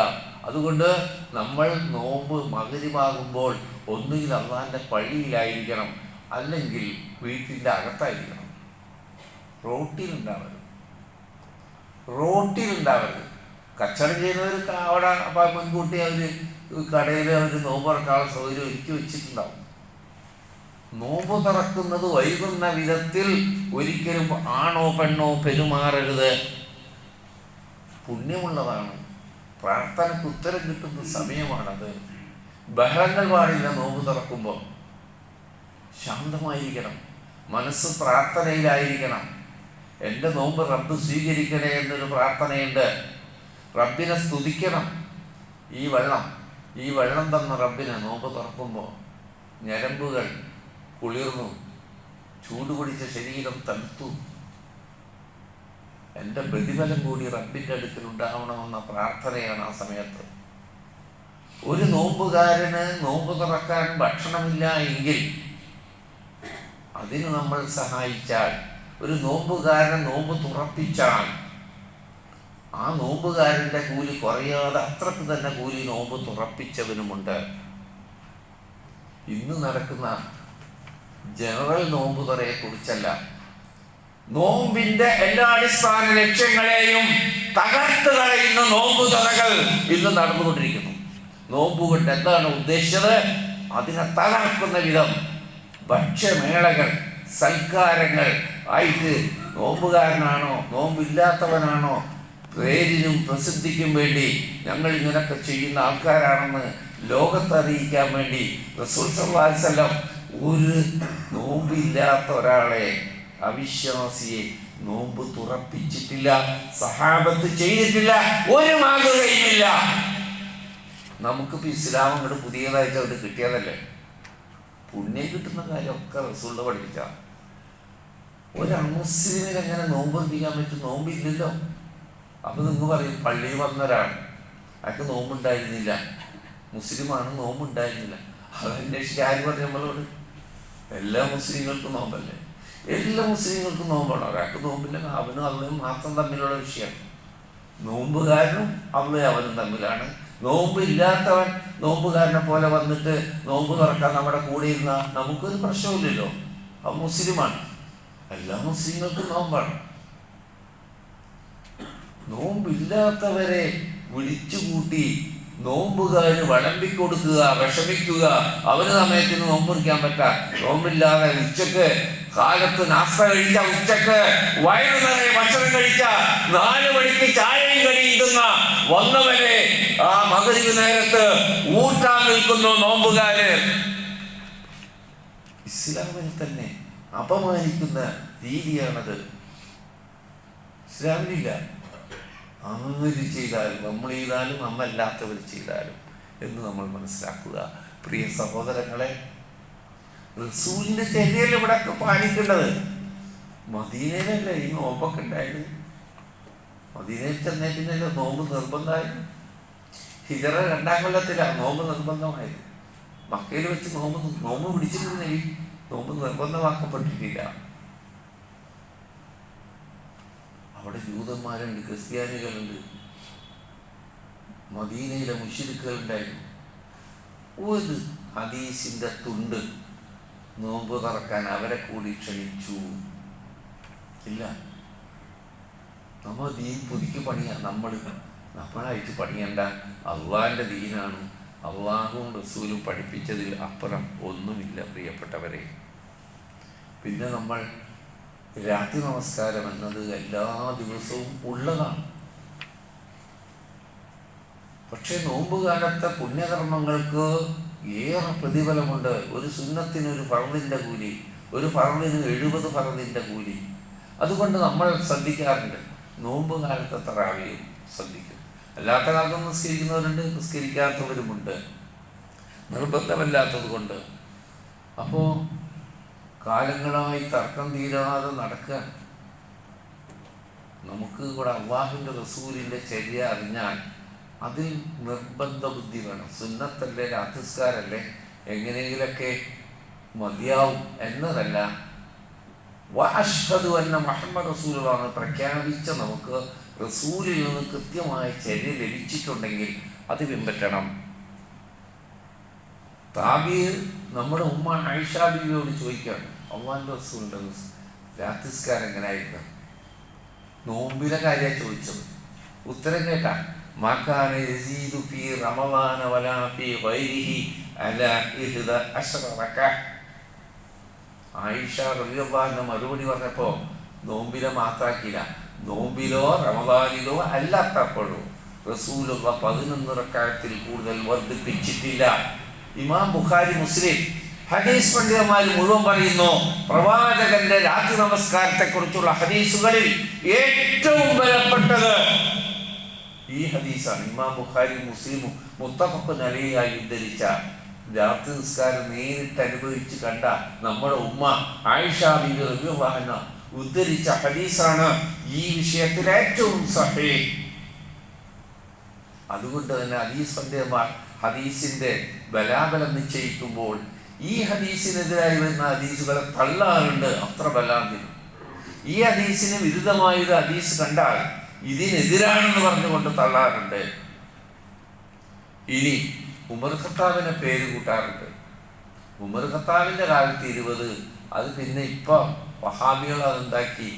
അതുകൊണ്ട് നമ്മൾ നോമ്പ് മഗ്‌രിബാകുമ്പോൾ ഒന്നുകിൽ അള്ളാഹിൻ്റെ പള്ളിയിലായിരിക്കണം, അല്ലെങ്കിൽ വീട്ടിൻ്റെ അകത്തായിരിക്കണം. റോട്ടിലുണ്ടാവരുത്. കച്ചവടം ചെയ്യുന്നവർ അവിടെ മുൻകൂട്ടി അവർ കടയിൽ അവർ നോമ്പ് തുറക്കാനുള്ള സൗകര്യം ഒരുക്കി വെച്ചിട്ടുണ്ടാവും. നോമ്പ് തുറക്കുന്നത് വൈകുന്ന വിധത്തിൽ ഒരിക്കലും ആണോ പെണ്ണോ പെരുമാറരുത്. പുണ്യമുള്ളതാണ്, പ്രാർത്ഥനയ്ക്ക് ഉത്തരം കിട്ടുന്ന സമയമാണത്. ബഹളങ്ങൾ പാടില്ല. നോമ്പ് തുറക്കുമ്പോൾ ശാന്തമായിരിക്കണം, മനസ്സ് പ്രാർത്ഥനയിലായിരിക്കണം. എൻ്റെ നോമ്പ് റബ്ബ് സ്വീകരിക്കണേ എന്നൊരു പ്രാർത്ഥനയുണ്ട്. റബ്ബിനെ സ്തുതിക്കണം. ഈ വെള്ളം തന്ന റബ്ബിനെ നോമ്പ് തുറക്കുമ്പോൾ ഞരമ്പുകൾ കുളിർന്നു, ചൂടുപിടിച്ച ശരീരം തണുത്തു. എൻ്റെ പ്രതിഫലം കൂടി റബ്ബിൻ്റെ അടുക്കൽ ഉണ്ടാവണമെന്ന പ്രാർത്ഥനയാണ് ആ സമയത്ത്. ഒരു നോമ്പുകാരന് നോമ്പ് തുറക്കാൻ ഭക്ഷണമില്ല എങ്കിൽ അതിന് നമ്മൾ സഹായിച്ചാൽ, ഒരു നോമ്പുകാരൻ നോമ്പ് തുറപ്പിച്ചാൽ ആ നോമ്പുകാരൻ്റെ കൂലി കുറയാതെ അത്രക്ക് തന്നെ കൂലി നോമ്പ് തുറപ്പിച്ചവനുമുണ്ട്. ഇന്ന് നടക്കുന്ന ജനറൽ നോമ്പ് തുറയെ കുറിച്ചല്ല, നോമ്പിന്റെ എല്ലാ അടിസ്ഥാന ലക്ഷ്യങ്ങളെയും തകർത്ത് കളയുന്ന നോമ്പ് തുറകൾ ഇന്ന് നടന്നുകൊണ്ടിരിക്കുന്നു. നോമ്പ് കൊണ്ട് എന്താണ് ഉദ്ദേശിച്ചത്? അതിനെ തകർക്കുന്ന വിധം ഭക്ഷ്യമേളകൾ, സൽക്കാരങ്ങൾ ആയിട്ട് നോമ്പുകാരനാണോ നോമ്പില്ലാത്തവനാണോ പേരിനും പ്രസിദ്ധിക്കും വേണ്ടി ഞങ്ങൾ ഇങ്ങനൊക്കെ ചെയ്യുന്ന ആൾക്കാരാണെന്ന് ലോകത്തെ അറിയിക്കാൻ വേണ്ടി റസൂൽ സല്ലല്ലാഹു അലൈഹി വസല്ലം ഒരു നോമ്പില്ലാത്ത ഒരാളെ, അവിശ്വാസിയെ നോമ്പ് തുറപ്പിച്ചിട്ടില്ല. സഹാബത്ത് ചെയ്തിട്ടില്ല, ഒരു മാതൃകയുമില്ല. നമുക്കിപ്പോൾ ഇസ്ലാം അങ്ങോട്ട് പുതിയതായിട്ട് അവിടെ കിട്ടിയതല്ലേ. പുണ്യം കിട്ടുന്ന കാര്യമൊക്കെ റസൂലിനെ പഠിപ്പിച്ച. ഒരു അമുസ്ലിമിന് എങ്ങനെ നോമ്പ് എത്തിക്കാൻ പറ്റും? നോമ്പില്ലല്ലോ. അപ്പോൾ നിങ്ങൾ പറയും പള്ളിയിൽ വന്നൊരാണ്, അയാൾക്ക് നോമ്പുണ്ടായിരുന്നില്ല, മുസ്ലിമാണ്, നോമ്പുണ്ടായിരുന്നില്ല. അതന്വേഷിച്ച് ആര് പറഞ്ഞു നമ്മളോട്? എല്ലാ മുസ്ലിങ്ങൾക്കും നോമ്പല്ലേ? എല്ലാ മുസ്ലിങ്ങൾക്കും നോമ്പാണ്. ഒരാൾക്ക് നോമ്പില്ല, അവനും അള്ളയും മാത്രം തമ്മിലുള്ള വിഷയമാണ്. നോമ്പുകാരനും അള്ളയും അവനും തമ്മിലാണ്. നോമ്പില്ലാത്തവൻ നോമ്പുകാരനെ പോലെ വന്നിട്ട് നോമ്പ് തുറക്കാൻ നമ്മുടെ കൂടെ ഇരുന്ന നമുക്കൊരു പ്രശ്നമില്ലല്ലോ. അവൻ മുസ്ലിമാണ്. എല്ലാ മുസ്ലിങ്ങൾക്കും നോമ്പാണ്. നോമ്പില്ലാത്തവരെ വിളിച്ചുകൂട്ടി നോമ്പുകാരന് വിളമ്പിക്കൊടുക്കുക, വിഷമിക്കുക, അവന് സമയത്തിന് നോമ്പുറിക്കാൻ പറ്റാം. നോമ്പില്ലാതെ ഉച്ചക്ക് കാലത്ത് നാസ്ത കഴിച്ച, ഉച്ചക്ക് വയറു നിറയെ ഭക്ഷണം കഴിച്ച, 4 മണിക്ക് ചായയും കഴിയുന്ന വന്നവരെ ആ മഗ്‌രിബ് നേരത്ത് ഊട്ടാൻ നിൽക്കുന്നു നോമ്പുകാര്. ഇസ്ലാമിനെ തന്നെ അപമാനിക്കുന്ന രീതിയാണത്. ഇസ്ലാമിലില്ല. ആര് ചെയ്താലും, നമ്മൾ ചെയ്താലും നമ്മല്ലാത്തവർ ചെയ്താലും എന്ന് നമ്മൾ മനസ്സിലാക്കുക. പ്രിയ സഹോദരങ്ങളെ, റസൂലിന്റെ ചര്യയിൽ ഇവിടെ പാലിക്കേണ്ടത്. മദീനയിലല്ലേ ഈ നോമ്പൊക്കെ ഉണ്ടായത്? മദീനയിൽ ചെന്നേപ്പിന്നല്ലേ നോമ്പ് നിർബന്ധമായത്? ഹിജറ 2-ാം കൊല്ലത്തിലാണ് നോമ്പ് നിർബന്ധമായത്. മക്കയിൽ വെച്ച് നോമ്പ് പിടിച്ചിരുന്നെങ്കിൽ നോമ്പ് നിർബന്ധമാക്കപ്പെട്ടിട്ടില്ല. അവിടെ ജൂതന്മാരുണ്ട്, ക്രിസ്ത്യാനികളുണ്ട്, മദീനയിലെ മുശ്രിക്കുകളുണ്ടായിരുന്നു. ഒരു ഹദീസിന്റെ തുണ്ട് നോമ്പ് തുറക്കാൻ അവരെ കൂടി ക്ഷണിച്ചു ഇല്ല. നമ്മൾ ദീൻ പുതുക്കി പണിയാ. നമ്മളായിട്ട് പണിയണ്ട. അള്ളാഹിന്റെ ദീനാണ്. അള്ളാഹുവും റസൂലും പഠിപ്പിച്ചതിൽ അപ്പുറം ഒന്നുമില്ല പ്രിയപ്പെട്ടവരെ. പിന്നെ നമ്മൾ രാത്രി നമസ്കാരം എന്നത് എല്ലാ ദിവസവും ഉള്ളതാണ്. പക്ഷെ നോമ്പുകാലത്തെ പുണ്യകർമ്മങ്ങൾക്ക് ഏറെ പ്രതിഫലമുണ്ട്. ഒരു സുന്നത്തിന് ഒരു ഫർദിന്റെ കൂലി, ഒരു ഫർദിന് 70 ഫർദിന്റെ കൂലി. അതുകൊണ്ട് നമ്മൾ ശ്രദ്ധിക്കാറുണ്ട്. നോമ്പ് കാലത്തെ തറാവിയും ശ്രദ്ധിക്കും. അല്ലാത്ത കാലത്ത് നിസ്കരിക്കുന്നവരുണ്ട്, നിസ്കരിക്കാത്തവരുമുണ്ട്, നിർബന്ധമല്ലാത്തത് കൊണ്ട്. അപ്പോൾ കാലങ്ങളായി തർക്കം തീരാതെ നടക്കുക. നമുക്ക് കൂടെ അള്ളാഹുവിൻ്റെ റസൂലിൻ്റെ ചര്യ അറിഞ്ഞാൽ അതിൽ നിർബന്ധ ബുദ്ധി വേണം. സുന്നത്തല്ലേ, രാത്രിസ്കാരല്ലേ, എങ്ങനെയെങ്കിലൊക്കെ മതിയാവും എന്നതല്ല. വഅശ്ഹദു അന്ന മുഹമ്മദ് റസൂലുള്ളാഹി പ്രഖ്യാപിച്ച നമുക്ക് റസൂലിൽ നിന്ന് കൃത്യമായ ചര്യ ലഭിച്ചിട്ടുണ്ടെങ്കിൽ അത് പിൻപറ്റണം. താബീർ നമ്മുടെ ഉമ്മ ആയിഷ ബീവിയോട് ചോദിക്കുകയാണ്, അള്ളാഹിൻ്റെ റസൂലിൻ്റെ രാത്രിസ്കാരം എങ്ങനെയായിരുന്നു? നോമ്പിലെ കാര്യമാണ് ചോദിച്ചത്. ഉത്തരം കേട്ടാ, മാകാന യസീദു ഫീ റമളാന വലാ ഫീ ഗൈരിഹി അലാ 11 റകഅ. ആയിഷ റളിയല്ലാഹു അൻഹ മറുപടി പറഞ്ഞപ്പോൾ നോമ്പിലെ മാത്രാക്കില്ല, നോമ്പിലോ റമളാനിലോ അല്ലാത്തപ്പോഴോ റസൂലുള്ള 11 റകഅത്തിൽ കൂടുതൽ വർദ്ധിപ്പിച്ചിട്ടില്ല. ഇമാം ബുഖാരി, മുസ്ലിം ഹദീസ് പണ്ഡിതന്മാർ മുഴുവൻ പറയുന്നു, പ്രവാചകന്റെ രാത്രി നമസ്കാരത്തെ കുറിച്ചുള്ള ഹദീസുകളിൽ ഏറ്റവും ബലപ്പെട്ടത് ഈ ഹദീസാണ്. ഇമാം ബുഖാരി, മുസ്ലിം മുത്തഫഖുൻ അലൈഹിയായി ഉദ്ധരിച്ച രാത്രി നിസ്കാരം നേരിട്ട് അനുഭവിച്ച് കണ്ട നമ്മുടെ ഉമ്മ ആയിഷ ബീവി റളിയല്ലാഹു അൻഹ ഉദ്ധരിച്ച ഹദീസാണ് ഈ വിഷയത്തിൽ ഏറ്റവും സഹീഹ്. അതുകൊണ്ട് തന്നെ ഹദീസ് പണ്ഡിതന്മാർ ഹദീസിൻ്റെ ബലാബലം നിശ്ചയിക്കുമ്പോൾ ഈ ഹദീസിനെതിരായി വരുന്ന ഹദീസുകളെ തള്ളാറുണ്ട്. അത്ര ബലാബലം. ഈ ഹദീസിന് വിരുദ്ധമായൊരു ഹദീസ് കണ്ടാൽ ഇതിനെതിരാണെന്ന് പറഞ്ഞുകൊണ്ട് തള്ളാറുണ്ട്. ഇനി ഉമർ ഖത്താബിനെ പേര് കൂട്ടാറുണ്ട്. ഉമർ ഖത്താബിൻ്റെ കാലത്ത് 20, അത് പിന്നെ ഇപ്പം വഹാബികൾ അതുണ്ടാക്കി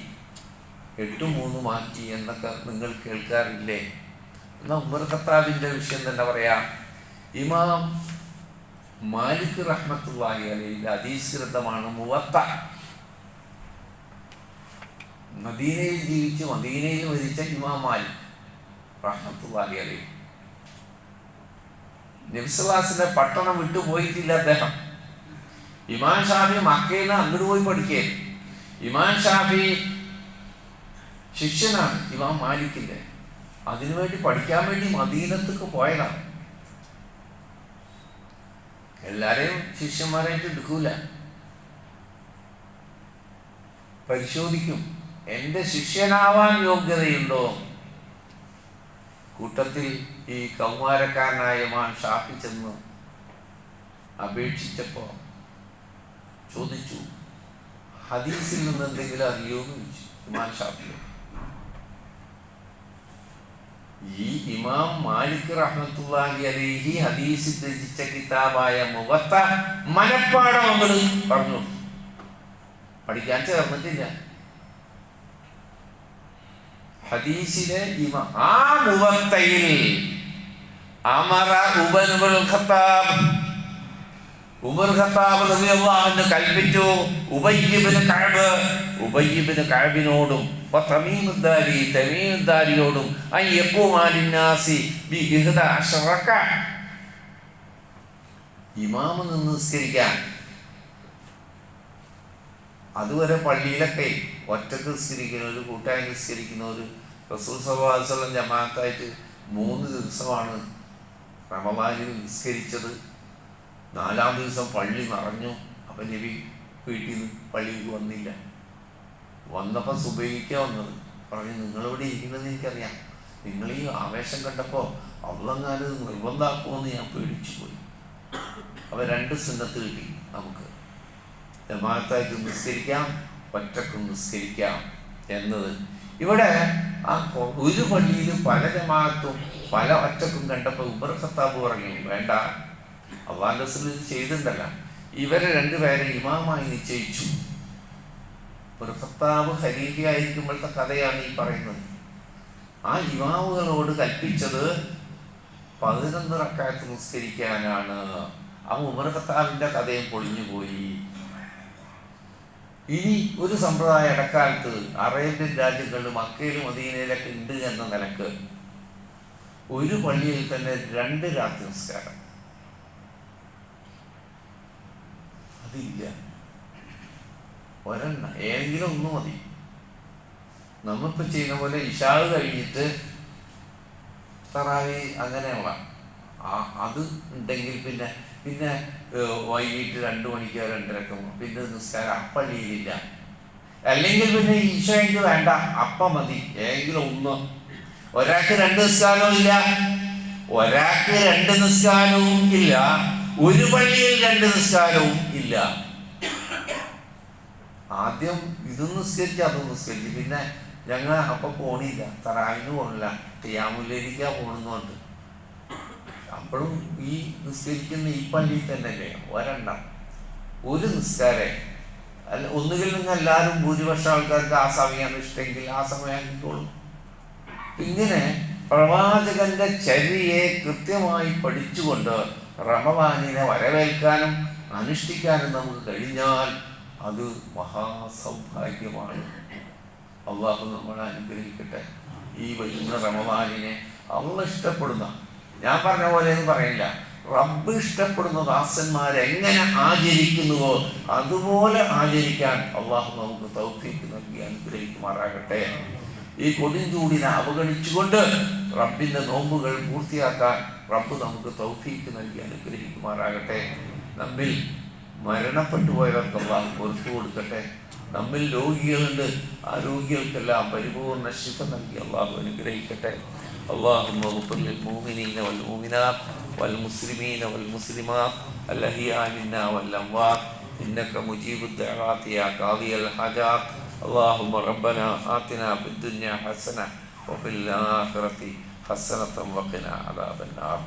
8-3 ആക്കി എന്നൊക്കെ നിങ്ങൾ കേൾക്കാറില്ലേ? എന്നാൽ ഉമർ ഖത്താബിൻ്റെ വിഷയം തന്നെ പറയാം. ഇമാം മാലിക് റഹ്മത്തുള്ളാഹി അലൈഹിയുടെ ഹദീസ് ഗ്രന്ഥമാണ് മുവത്ത. മദീനയിൽ ജീവിച്ച് മദീനയിൽ മരിച്ച ഇമാം മാലിക് റഹ്മത്തുള്ളാഹി അലൈഹി. നബി സല്ലല്ലാഹു അലൈഹി വസല്ലം പട്ടണം വിട്ടു പോയിട്ടില്ല അദ്ദേഹം. ഇമാം ഷാഫി മക്കയിൽ നിന്ന് അങ്ങോട്ട് പോയി പഠിക്കുകയാണ്. ഇമാം ഷാഫി ശിഷ്യനാണ് ഇമാം മാലിക്കിൻ്റെ. അതിനുവേണ്ടി പഠിക്കാൻ വേണ്ടി മദീനത്തേക്ക് പോയതാണ്. എല്ലാരെയും ശിഷ്യന്മാരായിട്ട് എടുക്കൂല, പരിശോധിക്കും. എൻ്റെ ശിഷ്യനാവാൻ യോഗ്യതയുണ്ടോ? കൂട്ടത്തിൽ ഈ കൗമാരക്കാരനായ ഇമാം ഷാഫി ചെന്ന് അപേക്ഷിച്ചപ്പോൾ ചോദിച്ചു, ഹദീസിൽ നിന്ന് എന്തെങ്കിലും അറിയുമെന്ന് ചോദിച്ചു ഇമാം ഷാഫി. ഈ ഇമാം മാലിക് റഹ്മത്തുള്ളാഹി അലൈഹി ഹദീസ് രചിച്ച കിതാബായ മുവത്ത മനപ്പാഠം അങ്ങോട്ട് പറഞ്ഞു. പഠിക്കാൻ ചേർന്നിട്ടില്ല. ഹദീസിലെ ഇമാം ആ മുവത്തയിൽ അമറ ഉമർ ഖത്താബ് റളിയല്ലാഹു അൻഹു കൽപ്പിച്ചു ഉബയ്യ് ഇബ്നു കഅബിനോടും തമീമുദ്ദാരിയോടും ഇമാമ് നിന്ന് നിസ്കരിക്കാൻ. അതുവരെ പള്ളിയിലൊക്കെ ഒറ്റക്ക് നിസ്കരിക്കുന്നവർ, കൂട്ടായി നിസ്കരിക്കുന്നവർ, റസൂൽ സല്ലല്ലാഹു അലൈഹി വസല്ലം ജമാഅത്തായിട്ട് 3 ദിവസമാണ് റമദാനിൽ നിസ്കരിച്ചത്. 4-ാം ദിവസം പള്ളി നിറഞ്ഞു. അപ്പം നബി വീട്ടിൽ നിന്ന് പള്ളിയിൽ വന്നില്ല. വന്നപ്പോൾ സുബഹിക്കാണ് വന്നത്. പറഞ്ഞു, നിങ്ങളിവിടെ ഇരിക്കുന്നത് എനിക്കറിയാം, നിങ്ങൾ ഈ ആവേശം കണ്ടപ്പോൾ അള്ളങ്ങാനത് നിർബന്ധമാക്കുമെന്ന് ഞാൻ പേടിച്ചു പോയി. അപ്പോൾ 2 സുന്നത്ത് കിട്ടി നമുക്ക്. ജമാഅത്തായിട്ട് നിസ്കരിക്കാം, ഒറ്റക്കും നിസ്കരിക്കാം എന്നത്. ഇവിടെ ആ ഒരു പള്ളിയിൽ പല ജമാഅത്തും പല ഒറ്റക്കും കണ്ടപ്പോൾ ഉമർ ഖത്താബ് പറഞ്ഞു, വേണ്ട, അള്ളാഹുവിന്റെ റസൂൽ ഇത് ചെയ്തിട്ടുണ്ടല്ല. ഇവരെ 2 പേരെ ഇമാമായി നിശ്ചയിച്ചു. ഉമർ ഖത്താബ് ഖലീഫയായിരിക്കുമ്പോഴത്തെ കഥയാണ് ഈ പറയുന്നത്. ആ ഇമാമുകളോട് കൽപ്പിച്ചത് 11 റക്അത്ത് നിസ്കരിക്കാനാണ്. ആ ഉമർ ഖത്താബിന്റെ കഥയും പൊളിഞ്ഞുപോയി. ഇനി ഒരു സമ്പ്രദായം ഇടക്കാലത്ത് അറേബ്യൻ രാജ്യങ്ങളിൽ മക്കയിലും മദീനയിലൊക്കെ ഉണ്ട് എന്ന നിലക്ക് ഒരു പള്ളിയിൽ തന്നെ 2 രാത്രി നിസ്കാരം. അതില്ല, ഒരെണ്ണം ഏതെങ്കിലും ഒന്ന് മതി. നമ്മളിപ്പോൾ ചെയ്യുന്ന പോലെ ഇശാവ് കഴിഞ്ഞിട്ട് തറാവി അങ്ങനെയുള്ള അത് ഉണ്ടെങ്കിൽ പിന്നെ വൈകിട്ട് 2 മണിക്കോ 2:30 പിന്നെ നിസ്കാരം അപ്പള്ളിയിലില്ല. അല്ലെങ്കിൽ പിന്നെ ഈശ കഴിഞ്ഞ് വേണ്ട, അപ്പം മതി, ഏതെങ്കിലും ഒന്ന്. ഒരാൾക്ക് 2 നിസ്കാരവും ഇല്ല, ഒരാൾക്ക് 2 നിസ്കാരവും ഇല്ല, ഒരു പള്ളിയിൽ 2 നിസ്കാരവും ഇല്ല. ആദ്യം ഇതും നിസ്കരിച്ച് അതും നിസ്കരിച്ച്, പിന്നെ ഞങ്ങൾ അപ്പം പോണില്ല, തറാവിന് പോണില്ല, ഖിയാമുല്ലൈലിക്കാ പോണെന്നുണ്ട്. അപ്പോഴും ഈ നിസ്കരിക്കുന്ന ഈ പള്ളിയിൽ തന്നെയല്ലേ ഒരെണ്ണം, ഒരു നിസ്കാരം. അല്ല, ഒന്നുകിൽ നിങ്ങൾ എല്ലാവരും ഭൂരിപക്ഷം ആൾക്കാർക്ക് ആ സമയമാണ് ഇഷ്ടമെങ്കിൽ ആ സമയം ആക്കിക്കോളും. ഇങ്ങനെ പ്രവാചകന്റെ ചര്യയെ കൃത്യമായി പഠിച്ചുകൊണ്ട് റമദാനിനെ വരവേൽക്കാനും അനുഷ്ഠിക്കാനും നമുക്ക് കഴിഞ്ഞാൽ അത് മഹാസൗഭാഗ്യമാണ്. അള്ളാഹു നമ്മളെ അനുഗ്രഹിക്കട്ടെ. ഈ വരുന്ന റമദാനിനെ അള്ളാഹ് ഇഷ്ടപ്പെടുന്ന, ഞാൻ പറഞ്ഞ പോലെ ഒന്നും പറയില്ല, റബ്ബ് ഇഷ്ടപ്പെടുന്ന ദാസന്മാരെങ്ങനെ ആചരിക്കുന്നുവോ അതുപോലെ ആചരിക്കാൻ അള്ളാഹു നമുക്ക് തൗഫീഖ് നൽകി അനുഗ്രഹിക്കുമാറാകട്ടെ. ഈ കൊടുംചൂടിനെ അവഗണിച്ചുകൊണ്ട് റബ്ബിൻ്റെ നോമ്പുകൾ പൂർത്തിയാക്കാൻ റബ്ബ് നമുക്ക് തൗഫീഖ് നൽകി അനുഗ്രഹിക്കുമാറാകട്ടെ. നമ്മിൽ മരണപ്പെട്ടു പോയവർക്ക് അള്ളാഹു പൊറുത്തു കൊടുക്കട്ടെ. നമ്മിൽ രോഗികളുണ്ട്, ആ രോഗികൾക്കെല്ലാം പരിപൂർണ്ണ ശിഫ നൽകി അള്ളാഹു അനുഗ്രഹിക്കട്ടെ. اللهم اغفر للمؤمنين والمؤمنات والمسلمين والمسلمات الأحياء منا والأموات إنك مجيب الدعوات يا قاضي الحاجات. اللهم ربنا آتنا في الدنيا حسنة وفي الآخرة حسنة وقنا عذاب النار.